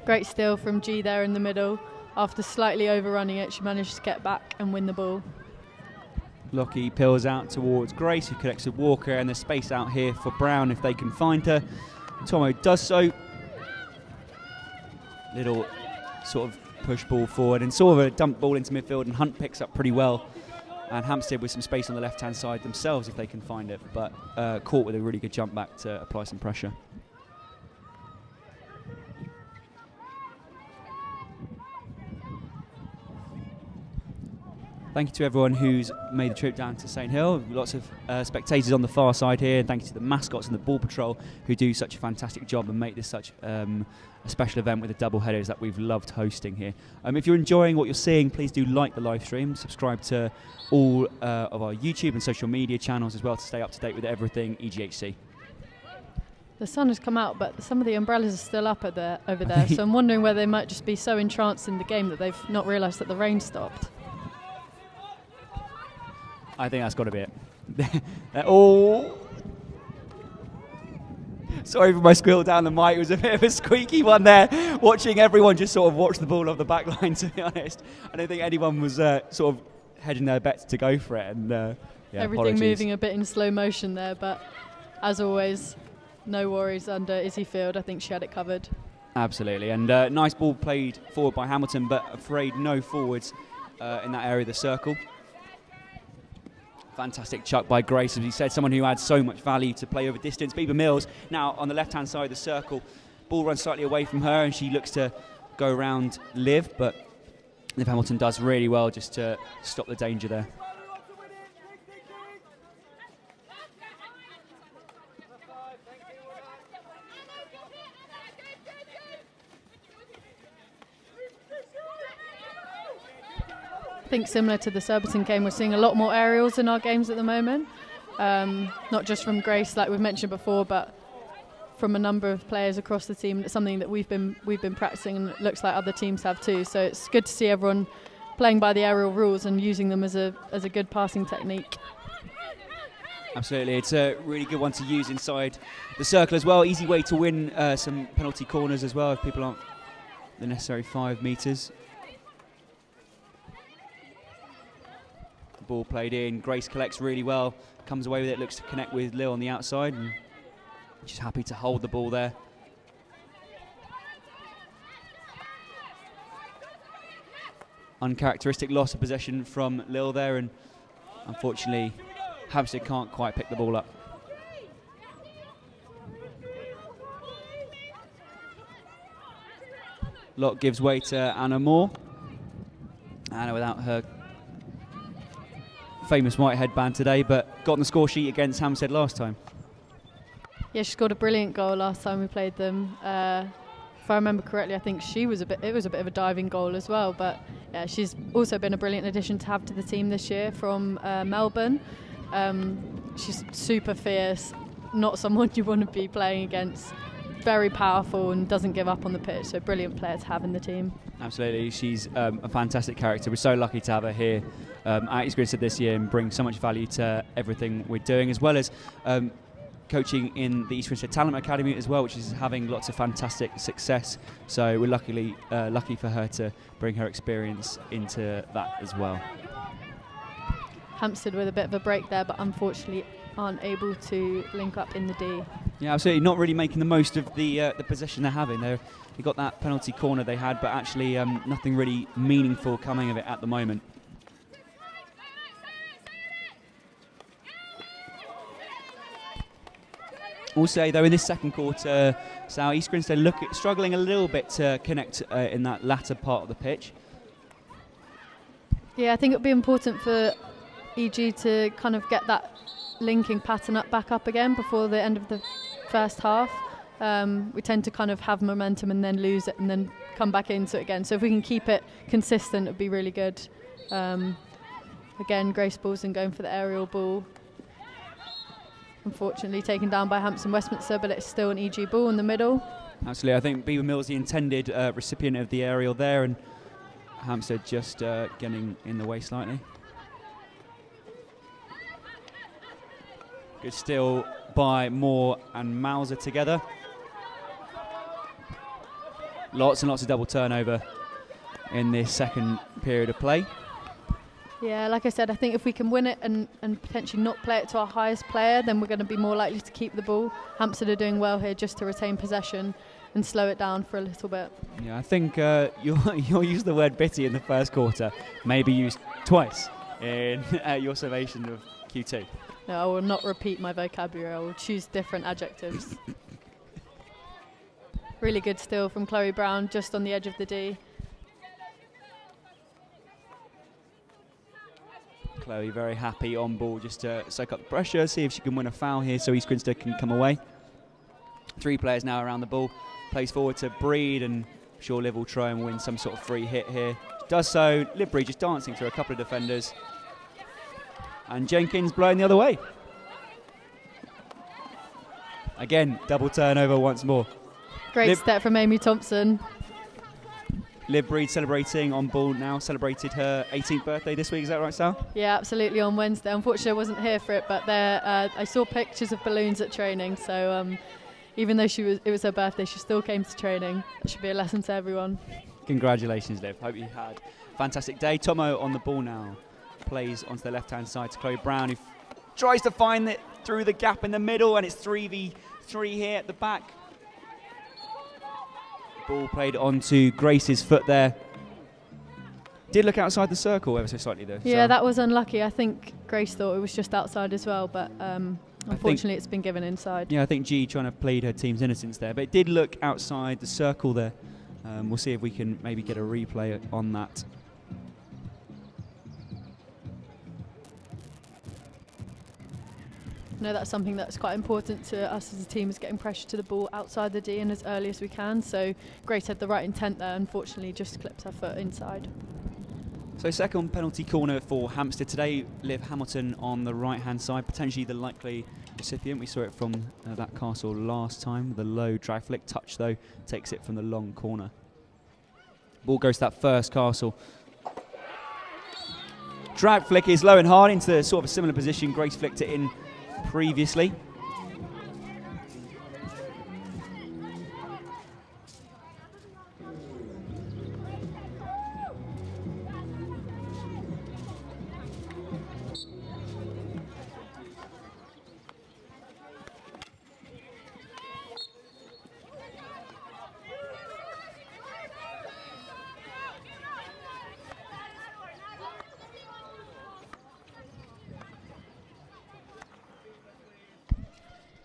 Great steal from G there in the middle. After slightly overrunning it, she managed to get back and win the ball. Lockie peels out towards Grace, who connects with Walker, and there's space out here for Brown if they can find her. Tomo does so. Little sort of push ball forward and sort of a dump ball into midfield, and Hunt picks up pretty well. And Hampstead with some space on the left-hand side themselves if they can find it, but caught with a really good jump back to apply some pressure. Thank you to everyone who's made the trip down to St Hill. Lots of spectators on the far side here. And thank you to the mascots and the ball patrol who do such a fantastic job and make this such a special event with the double headers that we've loved hosting here. If you're enjoying what you're seeing, please do like the live stream. Subscribe to all of our YouTube and social media channels as well to stay up to date with everything EGHC. The sun has come out, but some of the umbrellas are still up over there. So I'm wondering whether they might just be so entranced in the game that they've not realised that the rain stopped. I think that's got to be it. Oh! Sorry for my squeal down the mic. It was a bit of a squeaky one there. Watching everyone just sort of watch the ball off the back line, to be honest. I don't think anyone was sort of hedging their bets to go for it. And yeah, everything apologies. moving a bit in slow motion there, but as always, no worries under Izzy Field. I think she had it covered. Absolutely. And nice ball played forward by Hamilton, but afraid no forwards in that area of the circle. Fantastic chuck by Grace, as he said, someone who adds so much value to play over distance. Bieber Mills now on the left-hand side of the circle. Ball runs slightly away from her, and she looks to go around Liv, but Liv Hamilton does really well just to stop the danger there. I think similar to the Surbiton game, we're seeing a lot more aerials in our games at the moment. Not just from Grace, like we've mentioned before, but from a number of players across the team. It's something that we've been practicing, and it looks like other teams have too. So it's good to see everyone playing by the aerial rules and using them as a good passing technique. Absolutely, it's a really good one to use inside the circle as well. Easy way to win some penalty corners as well if people aren't the necessary 5 metres. Ball played in, Grace collects really well, comes away with it, looks to connect with Lil on the outside, and she's happy to hold the ball there. uncharacteristic loss of possession from Lille there, and unfortunately Hampstead can't quite pick the ball up. Lot gives way to Anna Moore. Anna without her famous white headband today, but got on the score sheet against Hampstead last time. Yeah, she scored a brilliant goal last time we played them. If I remember correctly, I think it was a bit of a diving goal as well. But yeah, she's also been a brilliant addition to have to the team this year from Melbourne. She's super fierce, not someone you want to be playing against. Very powerful and doesn't give up on the pitch, so brilliant player to have in the team. Absolutely, she's a fantastic character. We're so lucky to have her here at East Grinstead this year and bring so much value to everything we're doing, as well as coaching in the East Grinstead Talent Academy as well, which is having lots of fantastic success. So we're lucky for her to bring her experience into that as well. Hampstead with a bit of a break there, but unfortunately aren't able to link up in the D. Yeah, absolutely. Not really making the most of the possession they're having. They got that penalty corner they had, but actually nothing really meaningful coming of it at the moment. We'll say, though, in this second quarter, East Grinstead struggling a little bit to connect in that latter part of the pitch. Yeah, I think it would be important for EG to kind of get that linking pattern back up again before the end of the first half. We tend to kind of have momentum and then lose it and then come back into it again. So if we can keep it consistent, it would be really good. Again, Grace Balson going for the aerial ball. Unfortunately taken down by Westminster, but it's still an EG ball in the middle. Absolutely, I think Beaver Mills the intended recipient of the aerial there, and Hampstead just getting in the way slightly. Good steal by Moore and Mauser together. Lots and lots of double turnover in this second period of play. Yeah, like I said, I think if we can win it and potentially not play it to our highest player, then we're going to be more likely to keep the ball. Hampstead are doing well here just to retain possession and slow it down for a little bit. Yeah, I think you'll use the word bitty in the first quarter, maybe used twice in your summation of Q2. No, I will not repeat my vocabulary. I will choose different adjectives. Really good steal from Chloe Brown, just on the edge of the D. Chloe very happy on ball just to soak up the pressure, see if she can win a foul here so East Grinstead can come away. 3 players now around the ball. Plays forward to Breed, and I'm sure Liv will try and win some sort of free hit here. Does so. Liv Breed just dancing through a couple of defenders. And Jenkins blowing the other way. Again, double turnover once more. Great step from Amy Thompson. Liv Breed celebrating on ball now, celebrated her 18th birthday this week, is that right, Sal? Yeah, absolutely, on Wednesday. Unfortunately, I wasn't here for it, but I saw pictures of balloons at training, so even though it was her birthday, she still came to training. That should be a lesson to everyone. Congratulations, Liv. Hope you had a fantastic day. Tomo on the ball now. Plays onto the left-hand side to Chloe Brown, who tries to find it through the gap in the middle, and it's 3v3 here at the back. Ball played onto Grace's foot there. Did look outside the circle ever so slightly though. Yeah, that was unlucky. I think Grace thought it was just outside as well, but unfortunately it's been given inside. Yeah, I think G trying to plead her team's innocence there, but it did look outside the circle there. We'll see if we can maybe get a replay on that. No, that's something that's quite important to us as a team, is getting pressure to the ball outside the D and as early as we can. So Grace had the right intent there, unfortunately just clips her foot inside. So second penalty corner for Hampstead today. Liv Hamilton on the right hand side, potentially the likely recipient. We saw it from that castle last time. The low drag flick touch though takes it from the long corner. Ball goes to that first castle. Drag flick is low and hard into sort of a similar position. Grace flicked it in previously.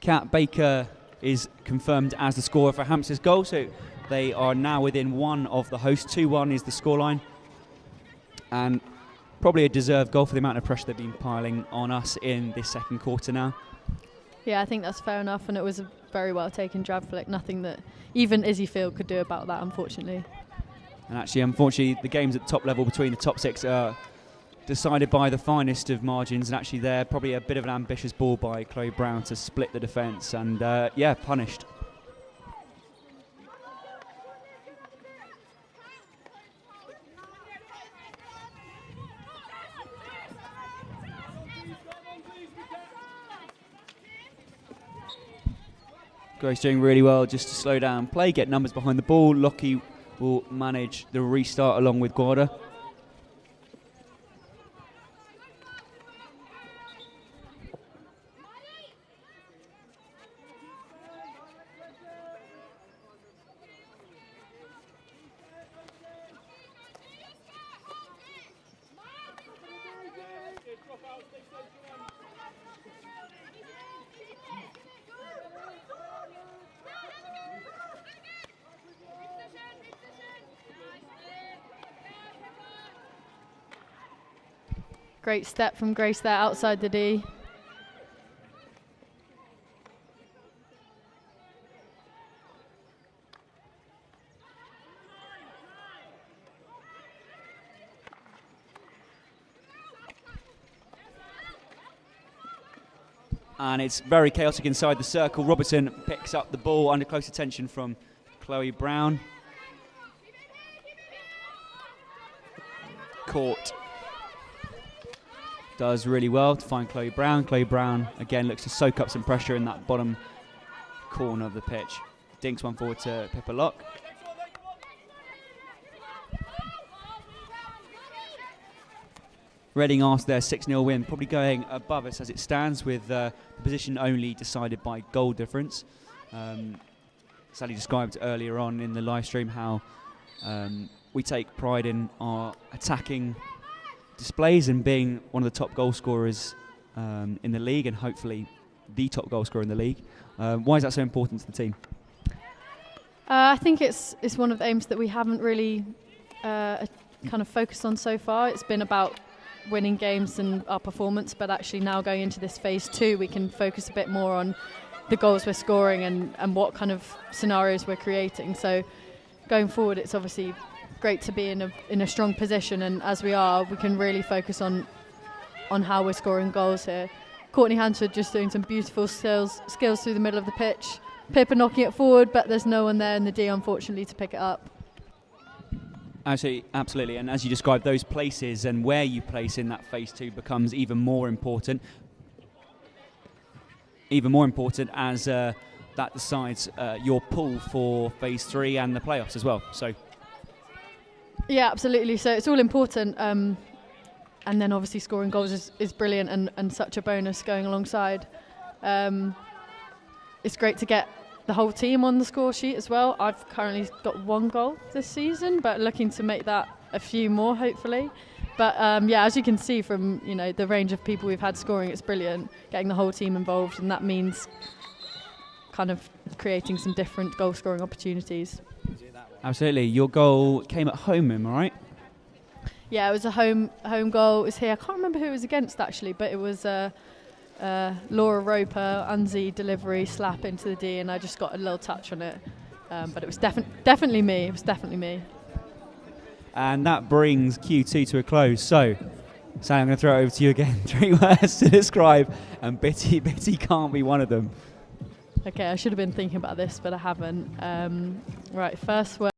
Kat Baker is confirmed as the scorer for Hampstead's goal, so they are now within one of the hosts. 2-1 is the scoreline, and probably a deserved goal for the amount of pressure they've been piling on us in this second quarter now. Yeah, I think that's fair enough, and it was a very well taken drab flick. Nothing that even Izzy Field could do about that, unfortunately. And actually, unfortunately, the games at the top level between the top six are decided by the finest of margins, and actually they're probably a bit of an ambitious ball by Chloe Brown to split the defence, and punished. Grace doing really well just to slow down play, get numbers behind the ball. Lockie will manage the restart along with Guarda. Great step from Grace there outside the D. And it's very chaotic inside the circle. Robertson picks up the ball under close attention from Chloe Brown. Court does really well to find Chloe Brown. Chloe Brown again looks to soak up some pressure in that bottom corner of the pitch. Dinks one forward to Pippa Locke. Reading asked their 6-0 win, probably going above us as it stands, with the position only decided by goal difference. Sally described earlier on in the live stream how we take pride in our attacking displays and being one of the top goal scorers in the league, and hopefully the top goal scorer in the league. Why is that so important to the team? I think it's one of the aims that we haven't really kind of focused on so far. It's been about winning games and our performance, but actually now going into this phase 2 we can focus a bit more on the goals we're scoring and what kind of scenarios we're creating. So going forward, it's obviously great to be in a strong position, and as we are, we can really focus on how we're scoring goals here. Courtney Hansford just doing some beautiful skills through the middle of the pitch. Pippa knocking it forward, but there's no one there in the D, unfortunately, to pick it up. Actually, absolutely, and as you described, those places and where you place in that phase 2 becomes even more important. Even more important as that decides your pull for phase 3 and the playoffs as well. So. Yeah, absolutely. So it's all important, and then obviously scoring goals is brilliant and such a bonus going alongside. It's great to get the whole team on the score sheet as well. I've currently got 1 goal this season, but looking to make that a few more hopefully. But as you can see from the range of people we've had scoring, it's brilliant getting the whole team involved, and that means kind of creating some different goal scoring opportunities. Absolutely. Your goal came at home, am I right? Yeah, it was a home goal. It was here. I can't remember who it was against actually, but it was Laura Roper, Unzi delivery, slap into the D, and I just got a little touch on it. But it was definitely me. It was definitely me. And that brings Q2 to a close. So, Sally, I'm going to throw it over to you again. 3 words to describe, and Bitty can't be one of them. Okay, I should have been thinking about this, but I haven't. Right, first word.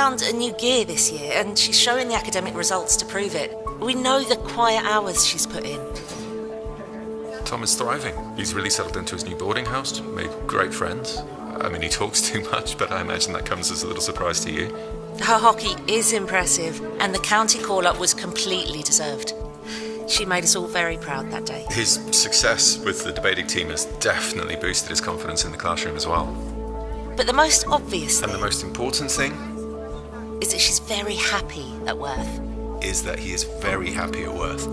found a new gear this year, and she's showing the academic results to prove it. We know the quiet hours she's put in. Tom is thriving. He's really settled into his new boarding house, made great friends. I mean, he talks too much, but I imagine that comes as a little surprise to you. Her hockey is impressive, and the county call-up was completely deserved. She made us all very proud that day. His success with the debating team has definitely boosted his confidence in the classroom as well. But the most obvious And thing the most important thing is that she's very happy at Worth. is that he is very happy at Worth.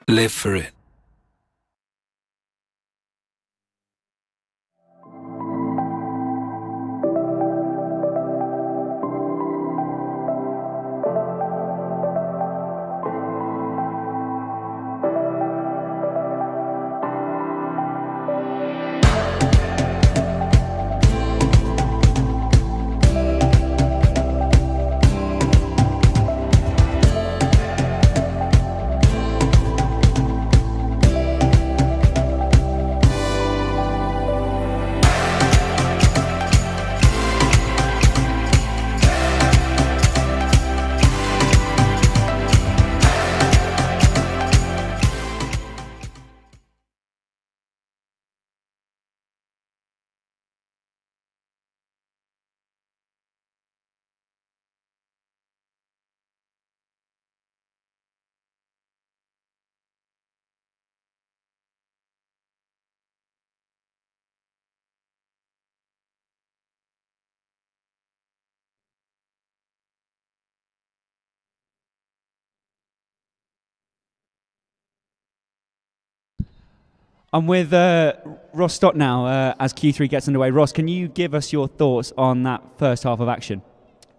Live for it. I'm with Ross Stott now as Q3 gets underway. Ross, can you give us your thoughts on that first half of action?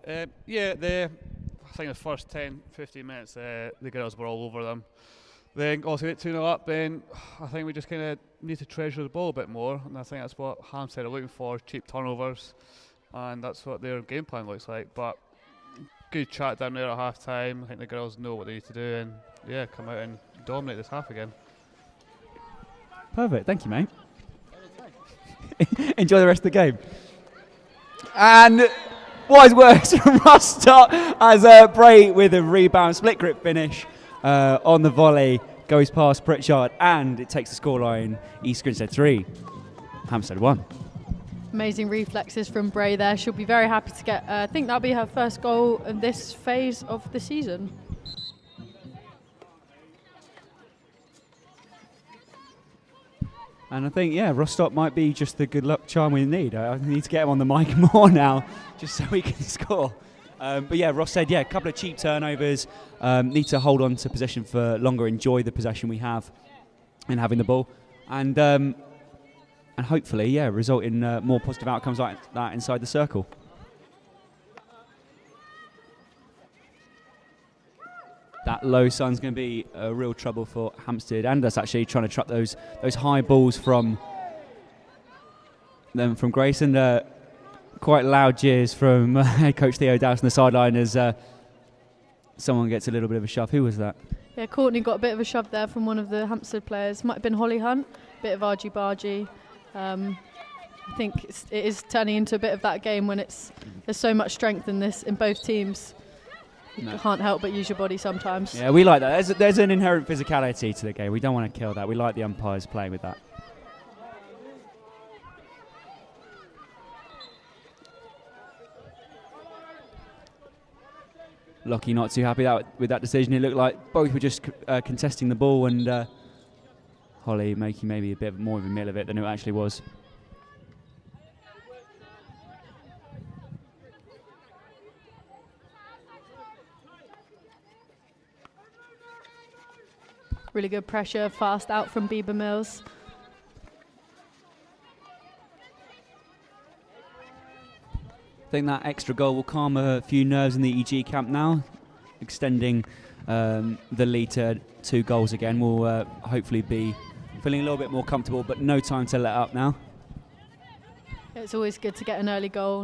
I think the first 10-15 minutes, the girls were all over them. Then, also get 2-0 up, then I think we just kind of need to treasure the ball a bit more, and I think that's what Hampstead are looking for, cheap turnovers, and that's what their game plan looks like. But good chat down there at half time. I think the girls know what they need to do, and come out and dominate this half again. Perfect, thank you, mate. Enjoy the rest of the game. And wise words from Ross Stott as Bray with a rebound, split grip finish on the volley, goes past Pritchard, and it takes the scoreline East Grinstead 3, Hampstead 1. Amazing reflexes from Bray there. She'll be very happy to get, I think that'll be her first goal in this phase of the season. And I think, Ross Stott might be just the good luck charm we need. I need to get him on the mic more now, just so we can score. Ross said, a couple of cheap turnovers. Need to hold on to possession for longer, enjoy the possession we have in having the ball. And hopefully, result in more positive outcomes like that inside the circle. That low sun's going to be a real trouble for Hampstead, and us actually trying to trap those high balls from Grace, and quite loud jeers from head coach Theo Dowse on the sideline as someone gets a little bit of a shove. Who was that? Yeah, Courtney got a bit of a shove there from one of the Hampstead players. Might have been Holly Hunt, bit of argy-bargy. I think it is turning into a bit of that game when there's so much strength in both teams. You can't help but use your body sometimes. Yeah, we like that. There's an inherent physicality to the game. We don't want to kill that. We like the umpires playing with that. Lockie not too happy with that decision. It looked like both were just contesting the ball, and Holly making maybe a bit more of a meal of it than it actually was. Really good pressure, fast out from Bieber Mills. I think that extra goal will calm a few nerves in the EG camp now, extending the lead to 2 goals again. We'll hopefully be feeling a little bit more comfortable, but no time to let up now. It's always good to get an early goal,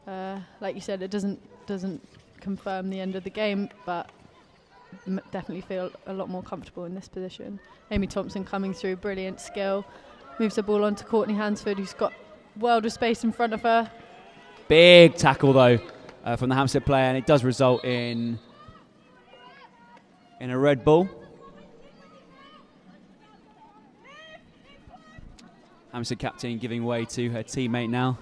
and like you said, it doesn't confirm the end of the game, but definitely feel a lot more comfortable in this position. Amy Thompson coming through, brilliant skill, moves the ball on to Courtney Hansford, who's got world of space in front of her. Big tackle though from the Hampstead player, and it does result in a red ball. Hampstead captain giving way to her teammate now.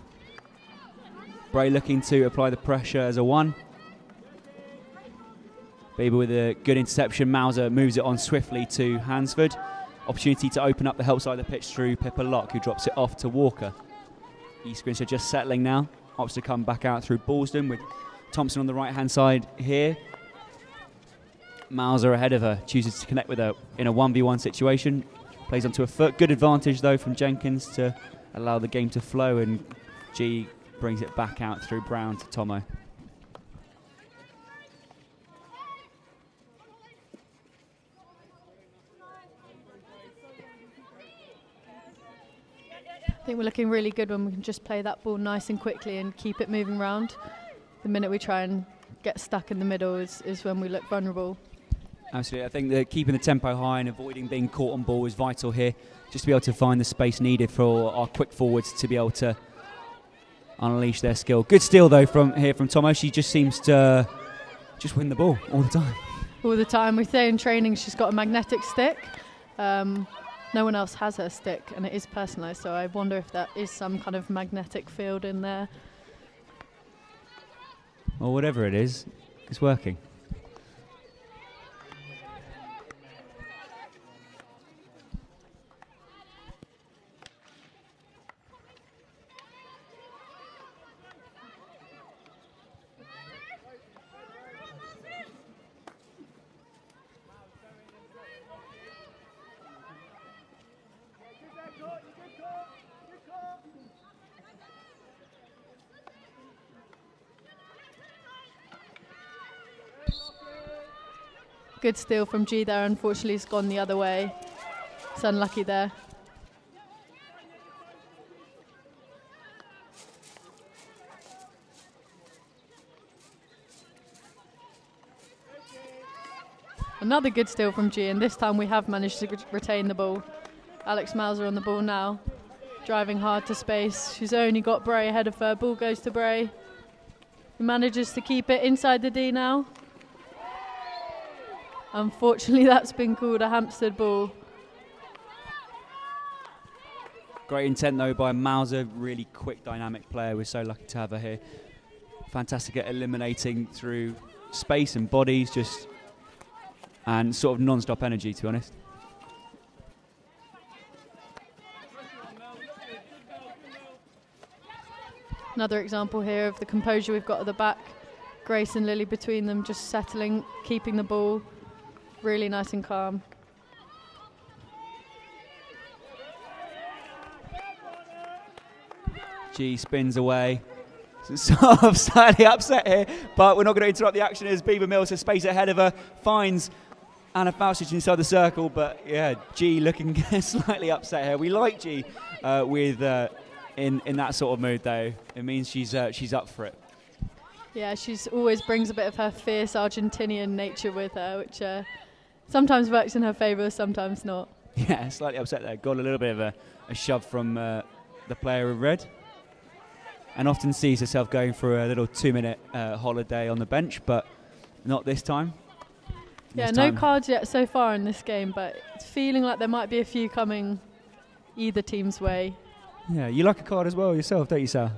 Bray looking to apply the pressure as a 1. Bieber with a good interception. Mauser moves it on swiftly to Hansford. Opportunity to open up the help side of the pitch through Pippa Locke, who drops it off to Walker. East Grinstead just settling now. Opts to come back out through Ballston with Thompson on the right-hand side here. Mauser ahead of her, chooses to connect with her in a 1v1 situation. Plays onto a foot. Good advantage, though, from Jenkins to allow the game to flow, and G brings it back out through Brown to Tomo. I think we're looking really good when we can just play that ball nice and quickly and keep it moving around. The minute we try and get stuck in the middle is when we look vulnerable. Absolutely. I think that keeping the tempo high and avoiding being caught on ball is vital here, just to be able to find the space needed for our quick forwards to be able to unleash their skill. Good steal, though, from Tomo. She just seems to just win the ball all the time. All the time. We say in training she's got a magnetic stick. No one else has her stick, and it is personalised, so I wonder if that is some kind of magnetic field in there. Or whatever it is, it's working. Good steal from G there. Unfortunately, it's gone the other way. It's unlucky there. Another good steal from G, and this time we have managed to retain the ball. Alex Mauser on the ball now, driving hard to space. She's only got Bray ahead of her. Ball goes to Bray. He manages to keep it inside the D now. Unfortunately, that's been called a Hampstead ball. Great intent, though, by Mauser. Really quick, dynamic player. We're so lucky to have her here. Fantastic at eliminating through space and bodies, and sort of non-stop energy, to be honest. Another example here of the composure we've got at the back. Grace and Lily between them, just settling, keeping the ball. Really nice and calm. G spins away. Sort of slightly upset here, but we're not going to interrupt the action as Bieber Mills has space ahead of her, finds Anna Faustich inside the circle, but yeah, G looking slightly upset here. We like G in that sort of mood, though. It means she's up for it. Yeah, she's always brings a bit of her fierce Argentinian nature with her, which sometimes works in her favour, sometimes not. Yeah, slightly upset there. Got a little bit of a shove from the player in red, and often sees herself going for a little 2-minute holiday on the bench, but not this time. Yeah, no cards yet so far in this game, but it's feeling like there might be a few coming either team's way. Yeah, you like a card as well yourself, don't you, Sal?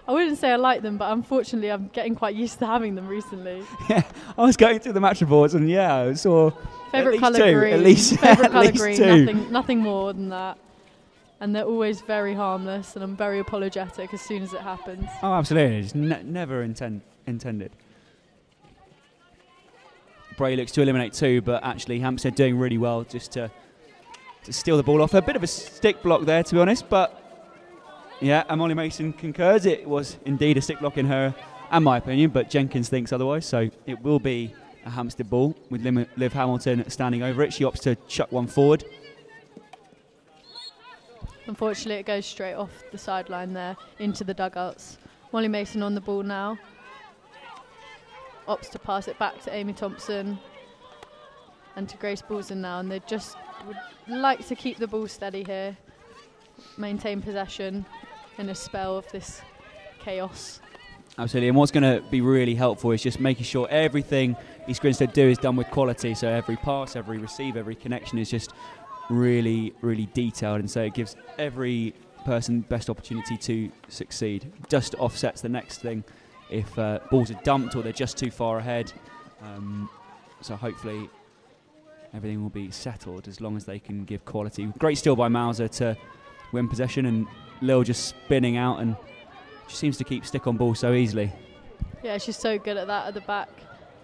I wouldn't say I like them, but unfortunately I'm getting quite used to having them recently. Yeah, I was going through the match reports and I saw Favourite colour green. At least, Favourite at colour least green. two. Nothing more than that. And they're always very harmless, and I'm very apologetic as soon as it happens. Oh, absolutely. It's never intended. Bray looks to eliminate two, but actually Hampstead doing really well just to steal the ball off her. A bit of a stick block there, to be honest, but yeah, and Molly Mason concurs. It was indeed a stick block in her and my opinion, but Jenkins thinks otherwise, so it will be a Hampstead ball with Liv Hamilton standing over it. She opts to chuck one forward. Unfortunately, it goes straight off the sideline there into the dugouts. Molly Mason on the ball now. Opts to pass it back to Amy Thompson and to Grace Balson now, and they just would like to keep the ball steady here, maintain possession in a spell of this chaos. Absolutely, and what's going to be really helpful is just making sure everything East Grinstead do is done with quality, so every pass, every receive, every connection is just really, really detailed, and so it gives every person best opportunity to succeed. Just offsets the next thing if balls are dumped or they're just too far ahead. So hopefully everything will be settled as long as they can give quality. Great steal by Mauser to win possession, and Lil just spinning out, and she seems to keep stick on ball so easily. Yeah, she's so good at that at the back.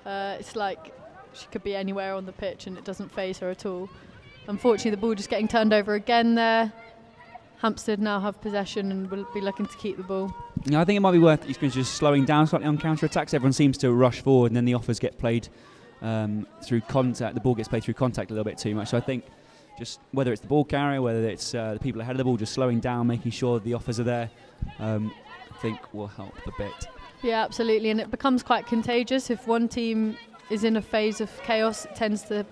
It's like she could be anywhere on the pitch and it doesn't faze her at all. Unfortunately, the ball just getting turned over again there. Hampstead now have possession and will be looking to keep the ball. Yeah, I think it might be worth East Grinstead just slowing down slightly on counter-attacks. Everyone seems to rush forward, and then the offers get played through contact. The ball gets played through contact a little bit too much. So I think just whether it's the ball carrier, whether it's the people ahead of the ball, just slowing down, making sure the offers are there, I think will help a bit. Yeah, absolutely, and it becomes quite contagious. If one team is in a phase of chaos, it tends to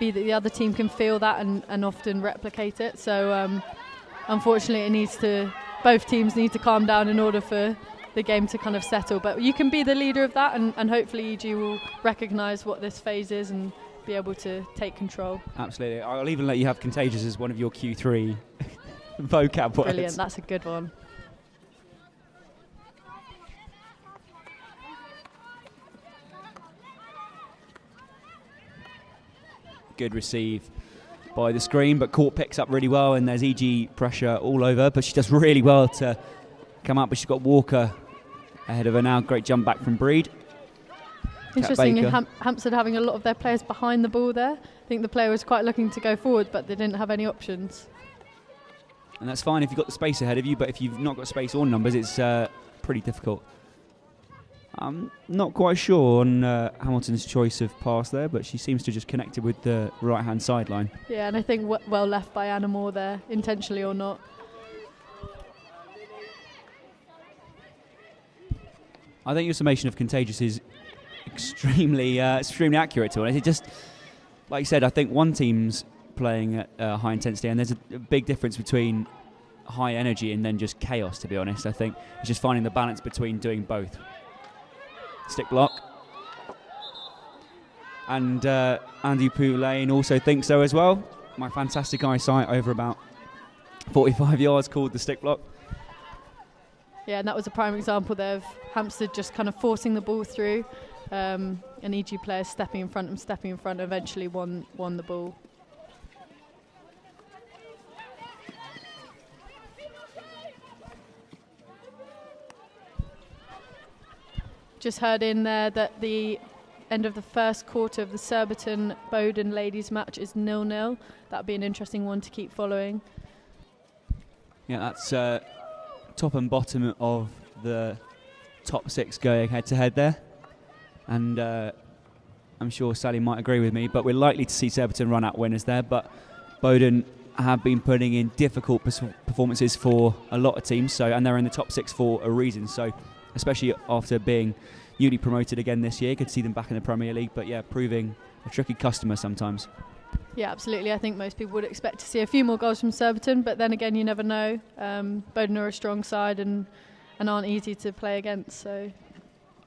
be that the other team can feel that and often replicate it. So unfortunately, both teams need to calm down in order for the game to kind of settle. But you can be the leader of that, and hopefully EG will recognise what this phase is and be able to take control. Absolutely. I'll even let you have contagious as one of your Q3 vocab words. Brilliant, that's a good one. Good receive by the screen, but Court picks up really well, and there's EG pressure all over, but she does really well to come up, but she's got Walker ahead of her now. Great jump back from Breed. Interesting, Hampstead having a lot of their players behind the ball there. I think the player was quite looking to go forward, but they didn't have any options. And that's fine if you've got the space ahead of you, but if you've not got space or numbers, it's pretty difficult. I'm not quite sure on Hamilton's choice of pass there, but she seems to just connect it with the right-hand sideline. Yeah, and I think well left by Anna Moore there, intentionally or not. I think your summation of contagious is extremely accurate to it. It just, like you said, I think one team's playing at high intensity, and there's a big difference between high energy and then just chaos, to be honest. I think it's just finding the balance between doing both. Stick block. And Andy Poulain also thinks so as well. My fantastic eyesight over about 45 yards called the stick block. Yeah, and that was a prime example there of Hampstead just kind of forcing the ball through, and EG players stepping in front, eventually won the ball. Just heard in there that the end of the first quarter of the Surbiton-Bowden ladies match is 0-0. That'd be an interesting one to keep following. Yeah, that's top and bottom of the top six going head-to-head there. And I'm sure Sally might agree with me, but we're likely to see Surbiton run out winners there. But Bowden have been putting in difficult performances for a lot of teams, and they're in the top six for a reason. So especially after being newly promoted again this year, could see them back in the Premier League, but yeah, proving a tricky customer sometimes. Yeah, absolutely. I think most people would expect to see a few more goals from Surbiton, but then again, you never know. Bowden are a strong side and aren't easy to play against, so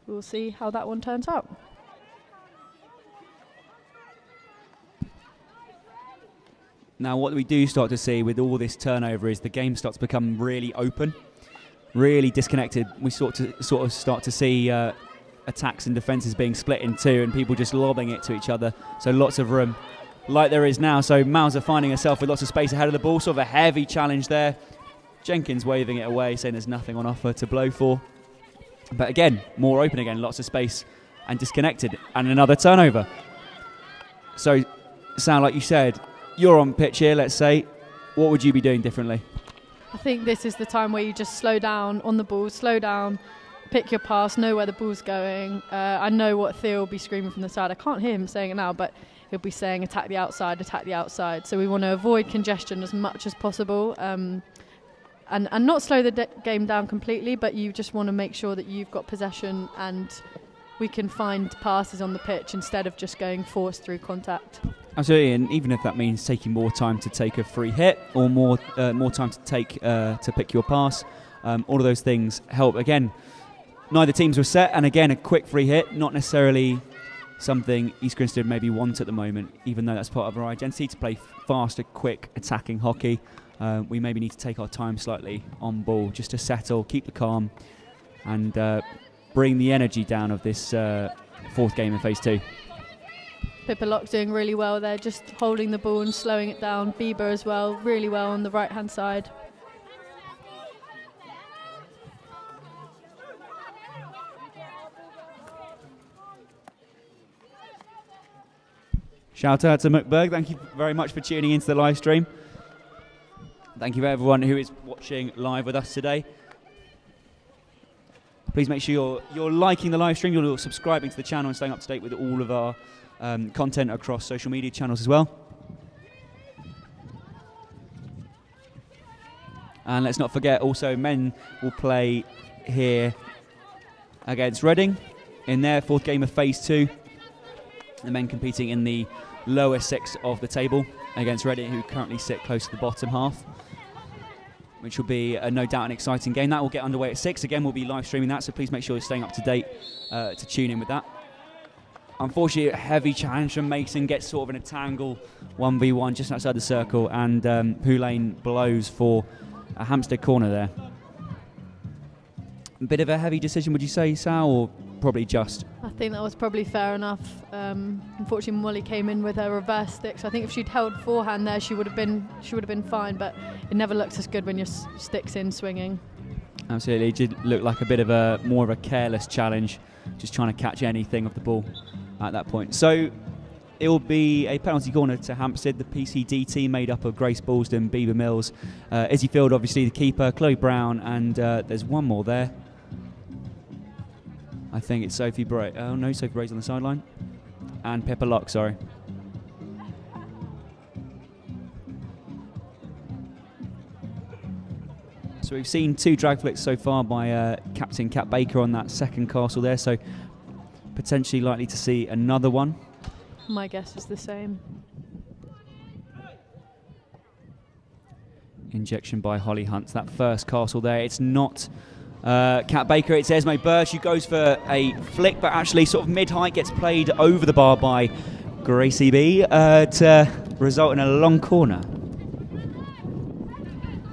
we'll see how that one turns out. Now, what we do start to see with all this turnover is the game starts to become really open. really disconnected. We sort of start to see attacks and defences being split in two and people just lobbing it to each other. So lots of room, like there is now. So Mauser finding herself with lots of space ahead of the ball, sort of a heavy challenge there. Jenkins waving it away, saying there's nothing on offer to blow for. But again, more open again, lots of space and disconnected, and another turnover. So, Sal, like you said, you're on pitch here, let's say. What would you be doing differently? I think this is the time where you just slow down on the ball, slow down, pick your pass, know where the ball's going. I know what Theo will be screaming from the side. I can't hear him saying it now, but he'll be saying attack the outside, attack the outside. So we want to avoid congestion as much as possible. And not slow the game down completely, but you just want to make sure that you've got possession and we can find passes on the pitch instead of just going forced through contact. Absolutely, and even if that means taking more time to take a free hit or more time to take to pick your pass, all of those things help. Again, neither teams were set, and again, a quick free hit, not necessarily something East Grinstead maybe want at the moment, even though that's part of our identity, to play faster, quick, attacking hockey. We maybe need to take our time slightly on ball just to settle, keep the calm, and bring the energy down of this fourth game in phase two. Pippa Locke doing really well there, just holding the ball and slowing it down. Bieber as well, really well on the right-hand side. Shout out to McBurg. Thank you very much for tuning into the live stream. Thank you for everyone who is watching live with us today. Please make sure you're liking the live stream, you're subscribing to the channel and staying up to date with all of our content across social media channels as well. And let's not forget also men will play here against Reading in their fourth game of phase two. The men competing in the lower six of the table against Reading, who currently sit close to the bottom half, which will be no doubt an exciting game. That will get underway at 6. Again, we'll be live streaming that, so please make sure you're staying up to date to tune in with that. Unfortunately, a heavy challenge from Mason, gets sort of in a tangle 1v1 just outside the circle, and Poulain blows for a Hampstead corner there. A bit of a heavy decision, would you say, Sal, or probably just? I think that was probably fair enough. Unfortunately, Molly came in with her reverse stick, so I think if she'd held forehand there, she would have been fine. But it never looks as good when your stick's in swinging. Absolutely, it did look like a bit of more of a careless challenge, just trying to catch anything of the ball at that point. So it will be a penalty corner to Hampstead, the PCD team made up of Grace Ballston, Bieber Mills, Izzy Field, obviously the keeper, Chloe Brown, and there's one more there. I think it's Sophie Bray. Oh no, Sophie Bray's on the sideline. And Pippa Locke, sorry. So we've seen 2 drag flicks so far by Captain Kat Baker on that second castle there, so potentially likely to see another one. My guess is the same. Injection by Holly Hunt, that first castle there. It's not Kat Baker, it's Esme Birch who goes for a flick, but actually sort of mid-height gets played over the bar by Gracie B to result in a long corner.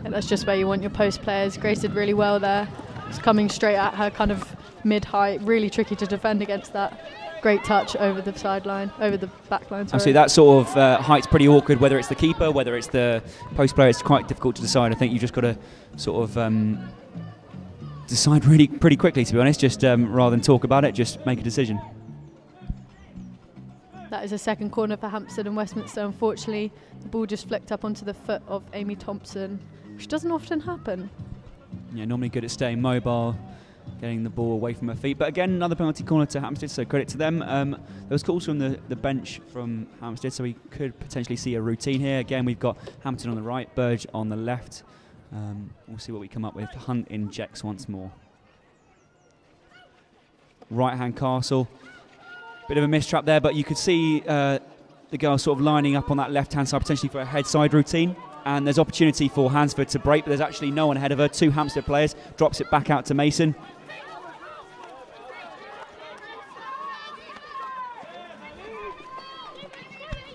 And that's just where you want your post players. Grace did really well there. It's coming straight at her, kind of mid-height, really tricky to defend against that. Great touch over the sideline, over the back line. Absolutely, that sort of height's pretty awkward, whether it's the keeper, whether it's the post player. It's quite difficult to decide. I think you've just got to sort of decide really pretty quickly, to be honest, just rather than talk about it, just make a decision. That is a second corner for Hampstead and Westminster. Unfortunately, the ball just flicked up onto the foot of Amy Thompson, which doesn't often happen. Yeah, normally good at staying mobile, getting the ball away from her feet. But again, another penalty corner to Hampstead, so credit to them. There was calls from the bench from Hampstead, so we could potentially see a routine here. Again, we've got Hampton on the right, Burge on the left. We'll see what we come up with. Hunt injects once more. Right-hand castle. Bit of a mistrap there, but you could see the girl sort of lining up on that left-hand side, potentially for a head-side routine. And there's opportunity for Hansford to break, but there's actually no one ahead of her. 2 Hampstead players. Drops it back out to Mason.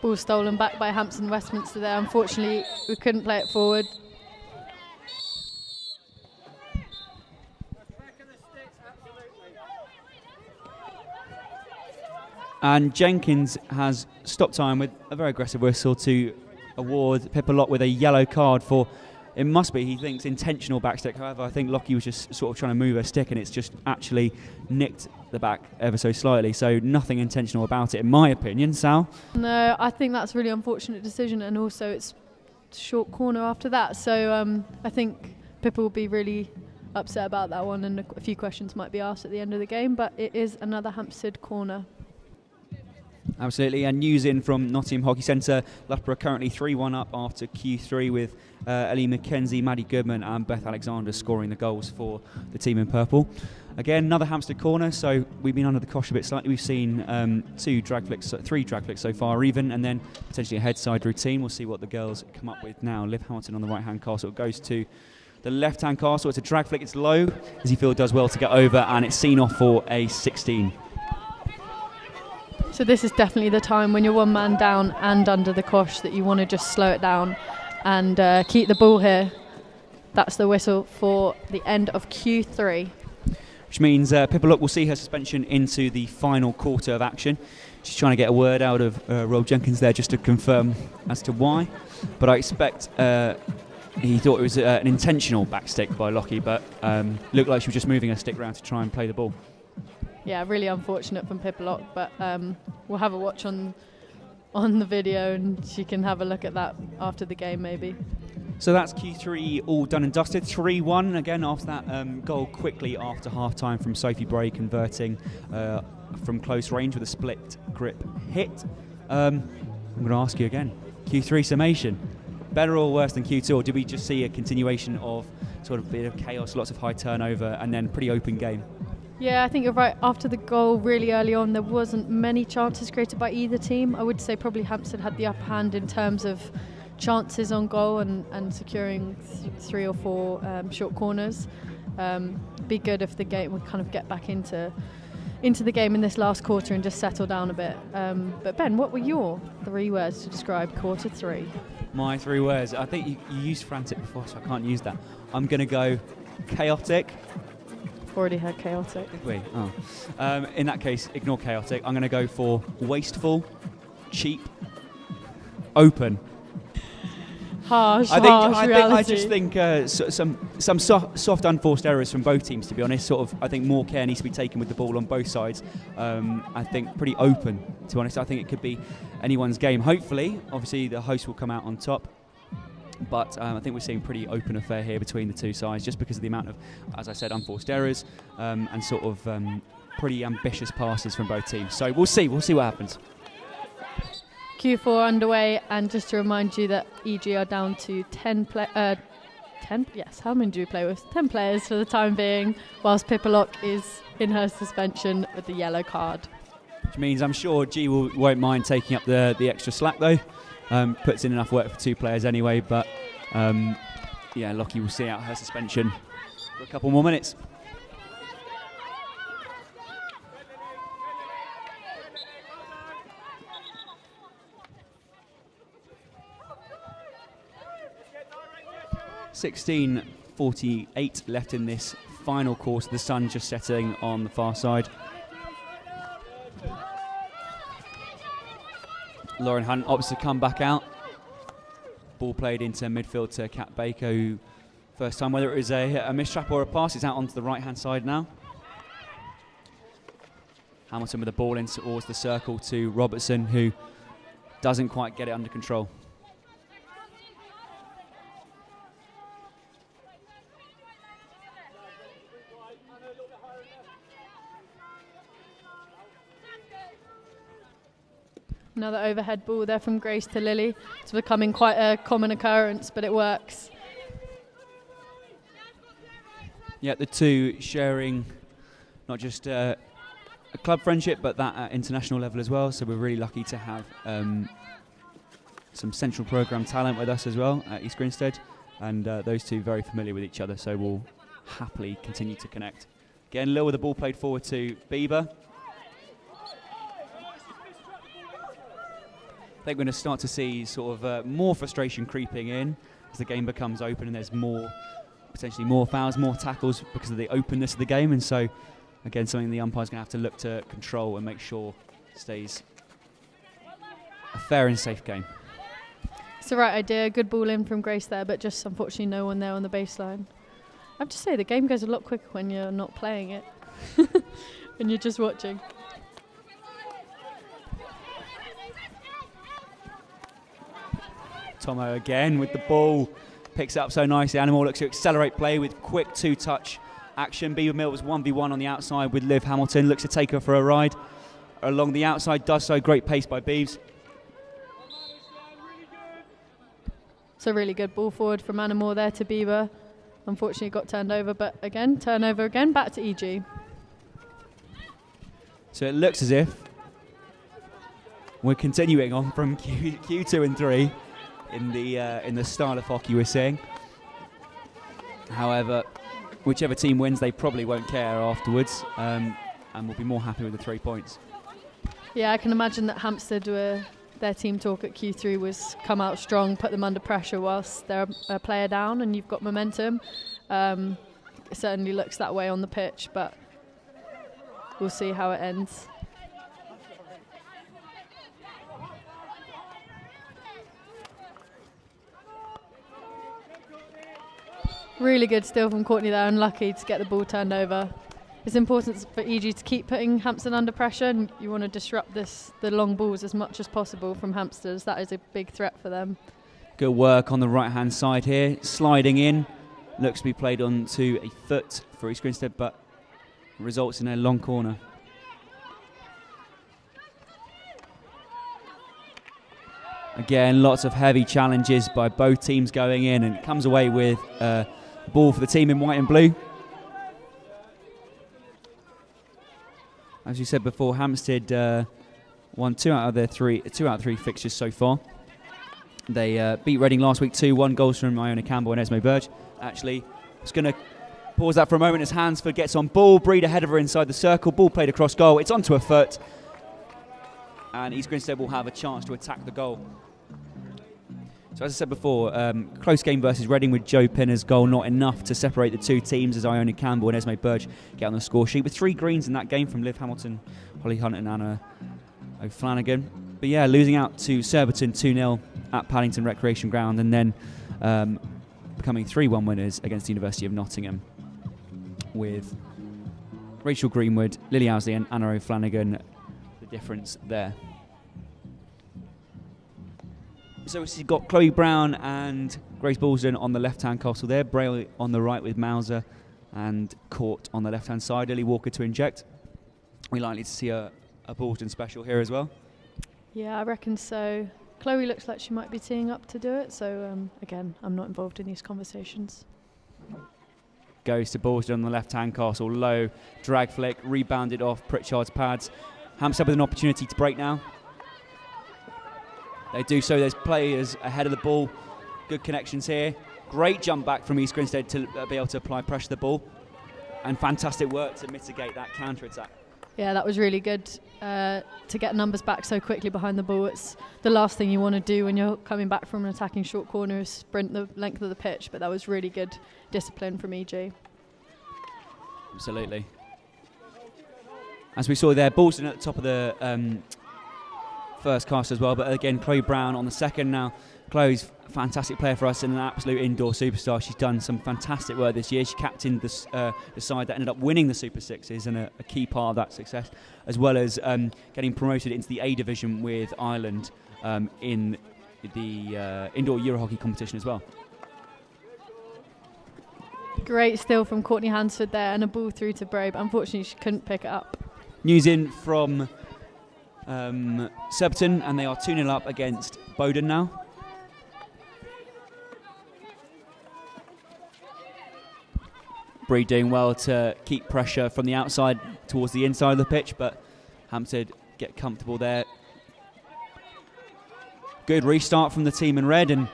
Ball stolen back by Hampton Westminster there. Unfortunately, we couldn't play it forward. And Jenkins has stopped time with a very aggressive whistle to award Pippa Locke with a yellow card for, it must be, he thinks, intentional backstick. However, I think Lockie was just sort of trying to move her stick and it's just actually nicked the back ever so slightly. So nothing intentional about it, in my opinion. Sal? No, I think that's a really unfortunate decision, and also it's short corner after that. So I think Pippa will be really upset about that one, and a few questions might be asked at the end of the game, but it is another Hampstead corner. Absolutely, and news in from Nottingham Hockey Centre. Loughborough currently 3-1 up after Q3 with Ellie McKenzie, Maddie Goodman and Beth Alexander scoring the goals for the team in purple. Again, another Hampstead corner, so we've been under the cosh a bit slightly. We've seen three drag flicks so far even, and then potentially a headside routine. We'll see what the girls come up with now. Liv Hamilton on the right-hand castle. It goes to the left-hand castle. It's a drag flick, it's low. Izzy Field does well to get over, and it's seen off for a 16. So this is definitely the time when you're one man down and under the cosh that you want to just slow it down and keep the ball here. That's the whistle for the end of Q3. Which means Pippa Locke will see her suspension into the final quarter of action. She's trying to get a word out of Rob Jenkins there just to confirm as to why. But I expect he thought it was an intentional backstick by Lockie, but looked like she was just moving her stick around to try and play the ball. Yeah, really unfortunate from Pippa Locke, but we'll have a watch on the video and she can have a look at that after the game maybe. So that's Q3 all done and dusted. 3-1 again after that goal quickly after half-time from Sophie Bray converting from close range with a split grip hit. I'm going to ask you again, Q3 summation, better or worse than Q2, or did we just see a continuation of sort of a bit of chaos, lots of high turnover and then pretty open game? Yeah, I think you're right. After the goal really early on, there wasn't many chances created by either team. I would say probably Hampstead had the upper hand in terms of chances on goal and securing 3 or 4 short corners. Be good if the game would kind of get back into the game in this last quarter and just settle down a bit. But Ben, what were your 3 words to describe quarter 3? My 3 words. I think you used frantic before, so I can't use that. I'm going to go chaotic. Already heard chaotic. Did we? Oh. In that case, ignore chaotic. I'm going to go for wasteful, cheap, open. Harsh I reality. just think some soft unforced errors from both teams, to be honest. Sort of, I think more care needs to be taken with the ball on both sides. I think pretty open, to be honest. I think it could be anyone's game. Hopefully, obviously, the host will come out on top. But I think we're seeing a pretty open affair here between the two sides, just because of the amount of, as I said, unforced errors and sort of pretty ambitious passes from both teams. So we'll see what happens. Q4 underway, and just to remind you that EG are down to 10 yes, how many do we play with? 10 players for the time being, whilst Pippa Locke is in her suspension with the yellow card. Which means I'm sure G won't mind taking up the extra slack though. Puts in enough work for 2 players anyway, but Lockie will see out her suspension for a couple more minutes. .48 left in this final quarter. The sun just setting on the far side. Lauren Hunt opts to come back out. Ball played into midfield to Kat Baker, who first time, whether it was a mistrap or a pass, is out onto the right-hand side now. Hamilton with the ball in towards the circle to Robertson, who doesn't quite get it under control. Another overhead ball there from Grace to Lily. It's becoming quite a common occurrence, but it works. Yeah, the two sharing not just a club friendship, but that at international level as well. So we're really lucky to have some central programme talent with us as well at East Grinstead. And those two very familiar with each other, so we'll happily continue to connect. Again, Lil with the ball played forward to Bieber. I think we're going to start to see sort of more frustration creeping in as the game becomes open and there's potentially more fouls, more tackles because of the openness of the game. And so, again, something the umpire's going to have to look to control and make sure stays a fair and safe game. It's the right idea. Good ball in from Grace there, but just unfortunately no one there on the baseline. I have to say, the game goes a lot quicker when you're not playing it, when you're just watching. Tomo again with the ball, picks it up so nicely. Animal looks to accelerate play with quick two-touch action. Beaver Mill was 1v1 on the outside with Liv Hamilton, looks to take her for a ride along the outside, does so. Great pace by Beeves. It's a really good ball forward from Animal there to Beaver. Unfortunately got turned over, but again, turnover again, back to EG. So it looks as if we're continuing on from Q2 and 3 in the style of hockey we're seeing. However, whichever team wins, they probably won't care afterwards, and will be more happy with the 3 points. Yeah, I can imagine that Hampstead were their team talk at Q3 was come out strong, put them under pressure whilst they're a player down and you've got momentum. It certainly looks that way on the pitch, but we'll see how it ends. Really good steal from Courtney there, unlucky to get the ball turned over. It's important for EG to keep putting Hampstead under pressure, and you want to disrupt the long balls as much as possible from Hampstead, as that is a big threat for them. Good work on the right-hand side here, sliding in. Looks to be played onto a foot for East Grinstead, but results in a long corner. Again, lots of heavy challenges by both teams going in, and comes away with a ball for the team in white and blue. As you said before, Hampstead won two out of three fixtures so far. They beat Reading last week 2-1, goals from Iona Campbell and Esme Burge. Actually, just going to pause that for a moment as Hansford gets on ball. Breed ahead of her inside the circle. Ball played across goal. It's onto a foot. And East Grinstead will have a chance to attack the goal. So as I said before, close game versus Reading with Joe Pinner's goal, not enough to separate the two teams as Iona Campbell and Esme Burge get on the score sheet with 3 greens in that game from Liv Hamilton, Holly Hunt and Anna O'Flanagan. But yeah, losing out to Surbiton 2-0 at Paddington Recreation Ground, and then becoming 3-1 winners against the University of Nottingham with Rachel Greenwood, Lily Owsley and Anna O'Flanagan, the difference there. So we've got Chloe Brown and Grace Balsden on the left-hand castle there, Braille on the right with Mauser and Court on the left-hand side. Lily Walker to inject. We're likely to see a Balsden special here as well. Yeah, I reckon so. Chloe looks like she might be teeing up to do it, so again, I'm not involved in these conversations. Goes to Balsden on the left-hand castle, low drag flick, rebounded off Pritchard's pads. Hampstead with an opportunity to break now. They do so. There's players ahead of the ball. Good connections here. Great jump back from East Grinstead to be able to apply pressure to the ball. And fantastic work to mitigate that counter-attack. Yeah, that was really good to get numbers back so quickly behind the ball. It's the last thing you want to do when you're coming back from an attacking short corner is sprint the length of the pitch, but that was really good discipline from EG. Absolutely. As we saw there, Balsden at the top of the first cast as well, but again, Chloe Brown on the second now. Chloe's a fantastic player for us and an absolute indoor superstar. She's done some fantastic work this year. She captained the side that ended up winning the Super Sixes and a key part of that success, as well as getting promoted into the A division with Ireland in the indoor Euro hockey competition as well. Great steal from Courtney Hansford there and a ball through to Brabe. Unfortunately, she couldn't pick it up. News in from Surbiton, and they are 2-0 up against Bowden now. Bree doing well to keep pressure from the outside towards the inside of the pitch, but Hampstead get comfortable there. Good restart from the team in red, and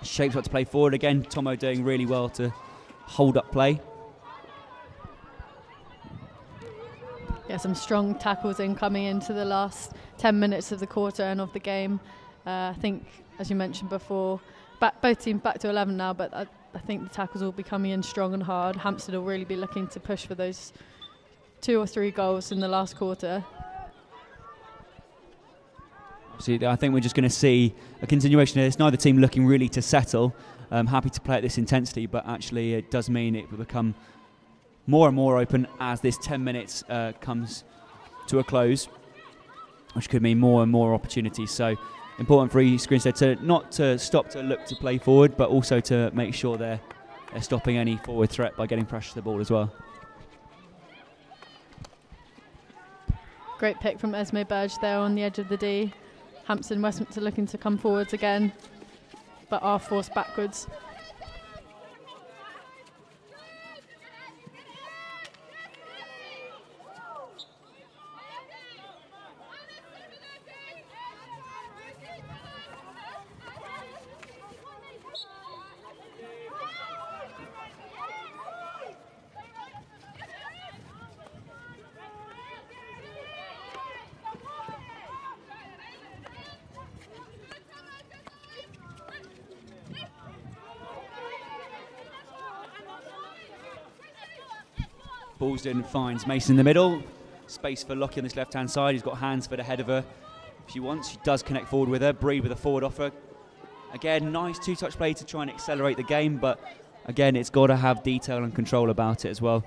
shapes up to play forward again. Tomo doing really well to hold up play. Yeah, some strong tackles in coming into the last 10 minutes of the quarter and of the game. I think, as you mentioned before, both teams back to 11 now, but I think the tackles will be coming in strong and hard. Hampstead will really be looking to push for those 2 or 3 goals in the last quarter. Absolutely. I think we're just going to see a continuation of this. Neither team looking really to settle. Happy to play at this intensity, but actually it does mean it will become more and more open as this 10 minutes comes to a close, which could mean more and more opportunities. So important for East Grinstead to not to stop to look to play forward, but also to make sure they're stopping any forward threat by getting pressure to the ball as well. Great pick from Esme Burge there on the edge of the D. Hampstead and Westminster looking to come forwards again, but are forced backwards. Ballsden finds Mason in the middle. Space for Lockie on this left-hand side. He's got Hansford ahead of her if she wants. She does connect forward with her. Bree with a forward offer. Again, nice two-touch play to try and accelerate the game, but again, it's got to have detail and control about it as well.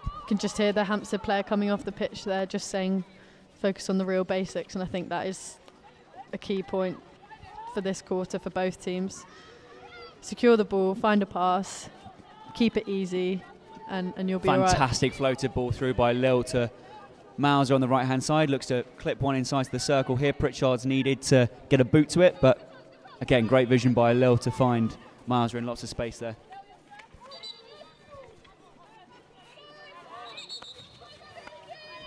You can just hear the Hampstead player coming off the pitch there, just saying focus on the real basics, and I think that is a key point for this quarter for both teams. Secure the ball, find a pass, keep it easy, and you'll be all right. Fantastic floated ball through by Lil to Mauser on the right-hand side. Looks to clip one inside the circle here. Pritchard's needed to get a boot to it, but again, great vision by Lil to find Mauser in lots of space there.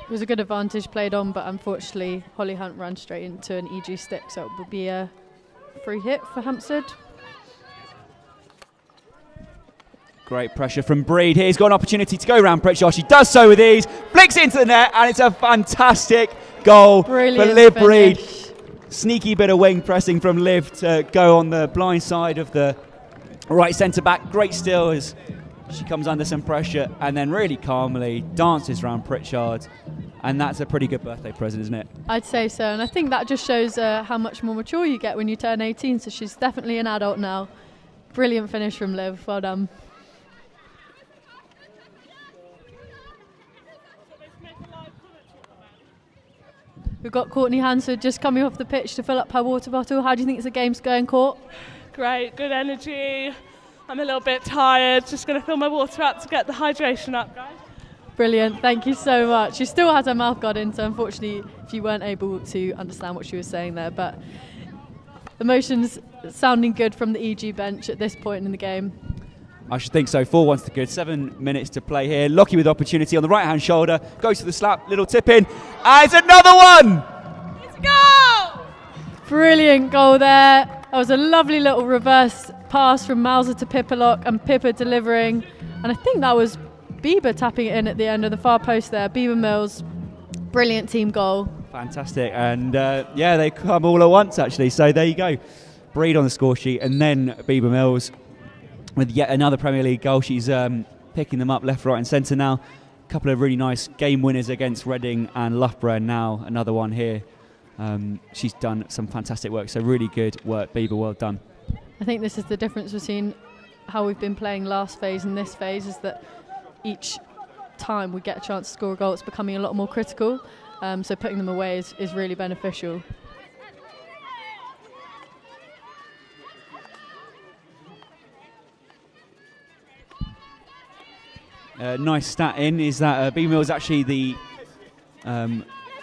It was a good advantage played on, but unfortunately Holly Hunt ran straight into an EG stick, so it would be a free hit for Hampstead. Great pressure from Breed. Here's got an opportunity to go around Pritchard. She does so with ease, flicks it into the net, and it's a fantastic goal for Liv Breed. Sneaky bit of wing pressing from Liv to go on the blind side of the right centre back. Great steal as she comes under some pressure and then really calmly dances around Pritchard. And that's a pretty good birthday present, isn't it? I'd say so, and I think that just shows how much more mature you get when you turn 18, so she's definitely an adult now. Brilliant finish from Liv, well done. We've got Courtney Hansford just coming off the pitch to fill up her water bottle. How do you think the game's going, Court? Great, good energy. I'm a little bit tired, just going to fill my water up to get the hydration up, guys. Brilliant, thank you so much. She still has her mouth guard in, so unfortunately you weren't able to understand what she was saying there, but emotions sounding good from the EG bench at this point in the game. I should think so. 4-1's the good. 7 minutes to play here. Lockie with opportunity on the right-hand shoulder. Goes to the slap. Little tip in. And it's another one! Let's go! Brilliant goal there. That was a lovely little reverse pass from Mauser to Pippa and Pippa delivering. And I think that was Bieber tapping it in at the end of the far post there. Bieber Mills, brilliant team goal. Fantastic. And yeah, they come all at once actually. So there you go. Breed on the score sheet and then Bieber Mills with yet another Premier League goal. She's picking them up left, right and centre now. A couple of really nice game winners against Reading and Loughborough, and now another one here. She's done some fantastic work, so really good work, Bieber, well done. I think this is the difference between how we've been playing last phase and this phase, is that each time we get a chance to score a goal, it's becoming a lot more critical, so putting them away is really beneficial. Nice stat in is that B Mill is actually the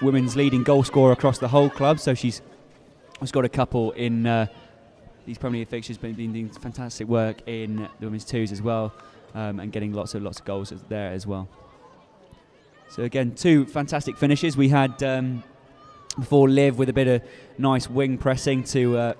women's leading goal scorer across the whole club, so she's got a couple in these Premier League fixtures, been doing fantastic work in the women's twos as well, and getting lots of goals there as well. So again, 2 fantastic finishes. We had before Liv with a bit of nice wing pressing to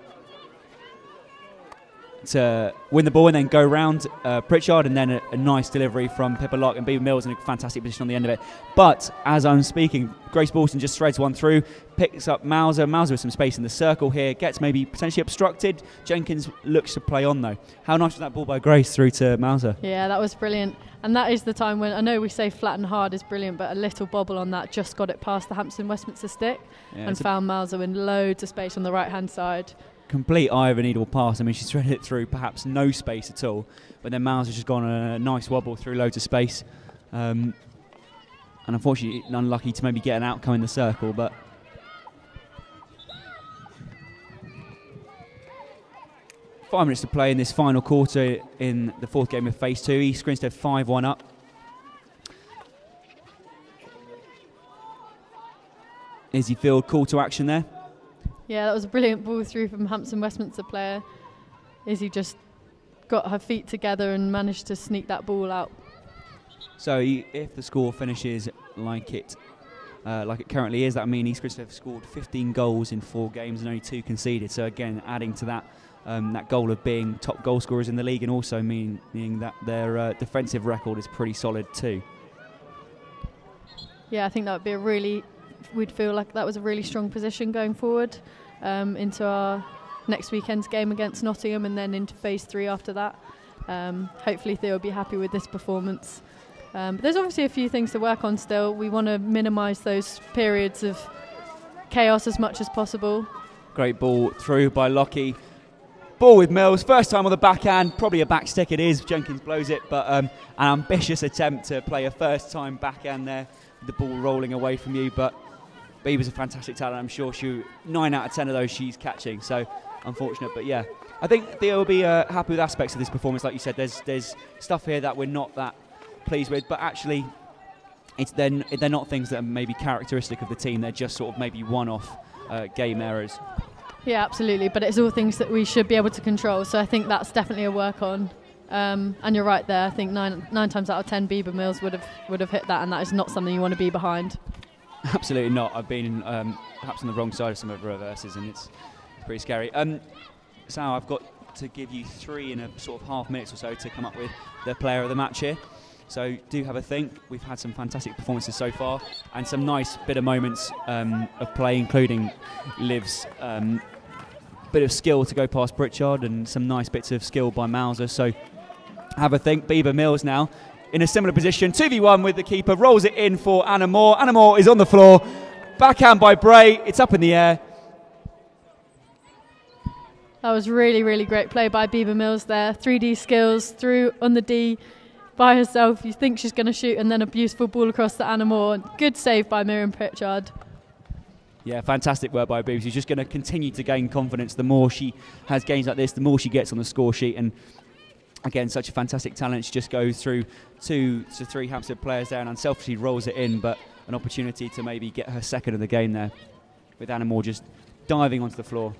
to win the ball and then go round Pritchard, and then a nice delivery from Pippa Locke, and Beaver Mills in a fantastic position on the end of it. But as I'm speaking, Grace Bolton just threads one through, picks up Mauser with some space in the circle here, gets maybe potentially obstructed. Jenkins looks to play on though. How nice was that ball by Grace through to Mauser? Yeah, that was brilliant. And that is the time when, I know we say flat and hard is brilliant, but a little bobble on that just got it past the Hampstead-Westminster stick, and found Mauser in loads of space on the right-hand side. Complete eye of a needle pass. I mean, she's threaded it through perhaps no space at all, but then Mauser's just gone a nice wobble through loads of space. And unfortunately, unlucky to maybe get an outcome in the circle, but five minutes to play in this final quarter in the fourth game of Phase 2. East Grinstead 5-1 up. Izzy Field, call to action there. Yeah, that was a brilliant ball through from Hampstead-Westminster player. Izzy just got her feet together and managed to sneak that ball out. So if the score finishes like it currently is, that means East Grinstead have scored 15 goals in 4 games and only 2 conceded. So again, adding to that that goal of being top goal scorers in the league, and also meaning that their defensive record is pretty solid too. Yeah, I think that would be we'd feel like that was a really strong position going forward into our next weekend's game against Nottingham, and then into Phase 3 after that. Hopefully Theo will be happy with this performance. But there's obviously a few things to work on still. We want to minimise those periods of chaos as much as possible. Great ball through by Lockie. Ball with Mills, first time on the backhand, probably a back stick it is, Jenkins blows it, but an ambitious attempt to play a first time backhand there, the ball rolling away from you, but Beaver's a fantastic talent. I'm sure 9 out of 10 of those she's catching, so unfortunate, but yeah. I think Theo will be happy with aspects of this performance. Like you said, there's stuff here that we're not that pleased with, but actually they're not things that are maybe characteristic of the team. They're just sort of maybe one-off game errors. Yeah, absolutely, but it's all things that we should be able to control, so I think that's definitely a work on. And you're right there. I think nine times out of 10 Beaver Mills would have hit that, and that is not something you want to be behind. Absolutely not. I've been perhaps on the wrong side of some of the reverses, and it's pretty scary. Sal, I've got to give you 3 in a sort of half minutes or so to come up with the player of the match here. So do have a think. We've had some fantastic performances so far, and some nice bit of moments of play, including Liv's bit of skill to go past Pritchard, and some nice bits of skill by Mauser. So have a think. Beaver Mills now in a similar position, 2v1 with the keeper, rolls it in for Anna Moore. Anna Moore is on the floor, backhand by Bray, it's up in the air. That was really, really great play by Beaver Mills there. 3D skills, through on the D by herself. You think she's going to shoot, and then a beautiful ball across to Anna Moore. Good save by Miriam Pritchard. Yeah, fantastic work by Beaver. She's just going to continue to gain confidence. The more she has games like this, the more she gets on the score sheet. And again, such a fantastic talent. She just goes through 2 to 3 Hampstead players there and unselfishly rolls it in, but an opportunity to maybe get her second of the game there, with Anna Moore just diving onto the floor.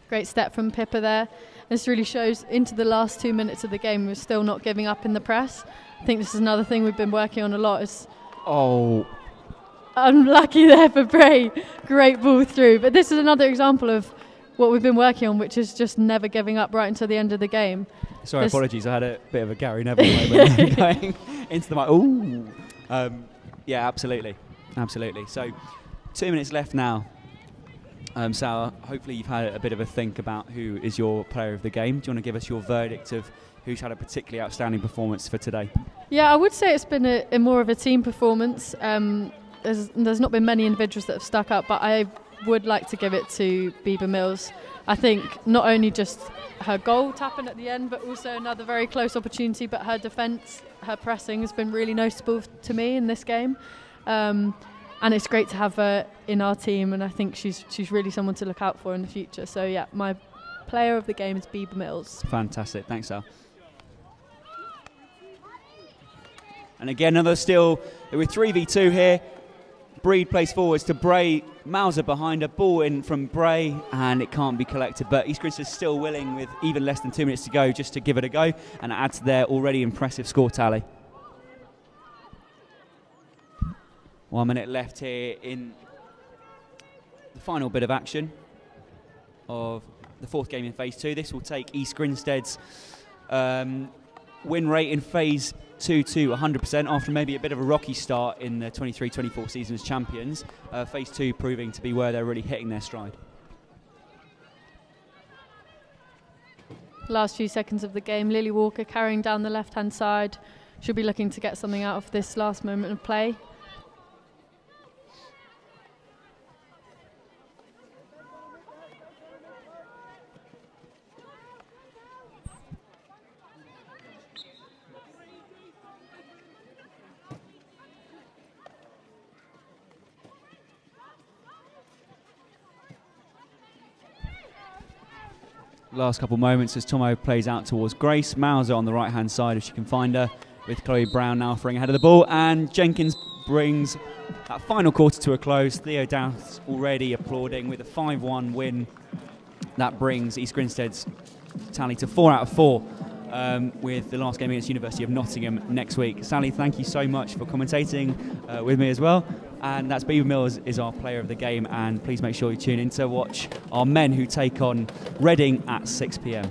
Great step from Pippa there. This really shows into the last 2 minutes of the game we're still not giving up in the press. I think this is another thing we've been working on a lot. Is unlucky there for Bray. Great ball through. But this is another example of what we've been working on, which is just never giving up right until the end of the game. Sorry, apologies. I had a bit of a Gary Neville moment going into the mic. Ooh. Yeah, absolutely. So 2 minutes left now. Sal, hopefully you've had a bit of a think about who is your player of the game. Do you want to give us your verdict of who's had a particularly outstanding performance for today? Yeah, I would say it's been a more of a team performance. There's not been many individuals that have stuck up, but I would like to give it to Beaver Mills. I think not only just her goal tapping at the end, but also another very close opportunity, but her defence, her pressing has been really noticeable to me in this game. And it's great to have her in our team, and I think she's really someone to look out for in the future. So yeah, my player of the game is Beaver Mills. Fantastic, thanks Sal. And again, another steal with 3v2 here. Breed plays forwards to Bray. Mauser behind, a ball in from Bray, and it can't be collected. But East Grinstead is still willing, with even less than 2 minutes to go, just to give it a go and add to their already impressive score tally. 1 minute left here in the final bit of action of the fourth game in Phase 2. This will take East Grinstead's win rate in Phase 2 to 100% after maybe a bit of a rocky start in the 23-24 season as champions. Phase 2 proving to be where they're really hitting their stride. Last few seconds of the game, Lily Walker carrying down the left-hand side. She'll be looking to get something out of this last moment of play. Last couple moments as Tomo plays out towards Grace. Mauser on the right-hand side if she can find her, with Chloe Brown now offering ahead of the ball. And Jenkins brings that final quarter to a close. Theo Dowth already applauding with a 5-1 win. That brings East Grinstead's tally to 4 out of 4 with the last game against University of Nottingham next week. Sally, thank you so much for commentating with me as well. And that's Beaver Mills is our player of the game, and please make sure you tune in to watch our men who take on Reading at 6 p.m.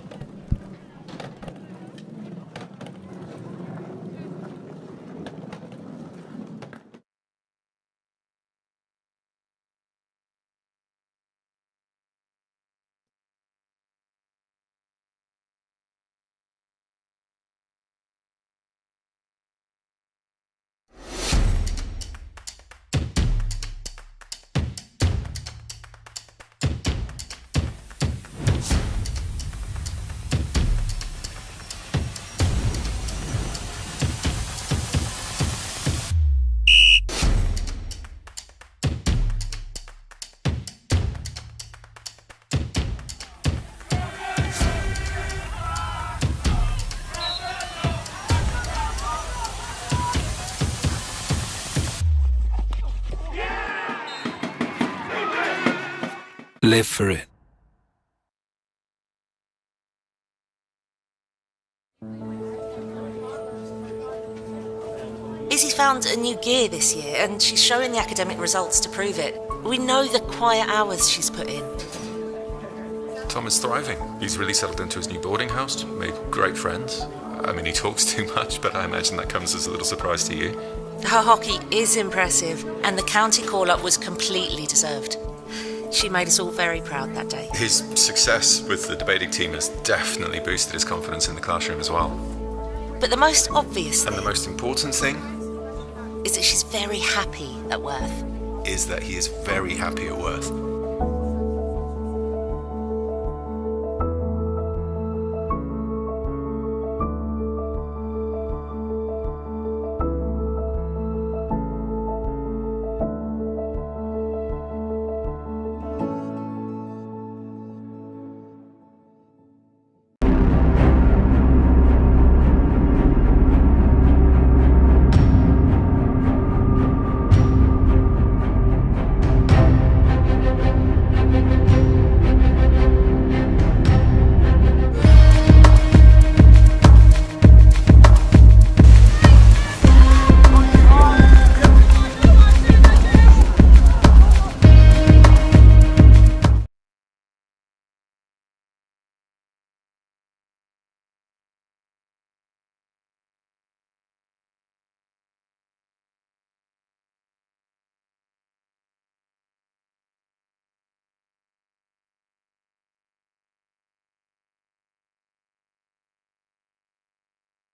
Live for it. Izzy's found a new gear this year, and she's showing the academic results to prove it. We know the quiet hours she's put in. Tom is thriving. He's really settled into his new boarding house, made great friends. I mean, he talks too much, but I imagine that comes as a little surprise to you. Her hockey is impressive, and the county call-up was completely deserved. She made us all very proud that day. His success with the debating team has definitely boosted his confidence in the classroom as well. But the most obvious thing, And the most important thing is that she's very happy at Worth. is that he is very happy at Worth.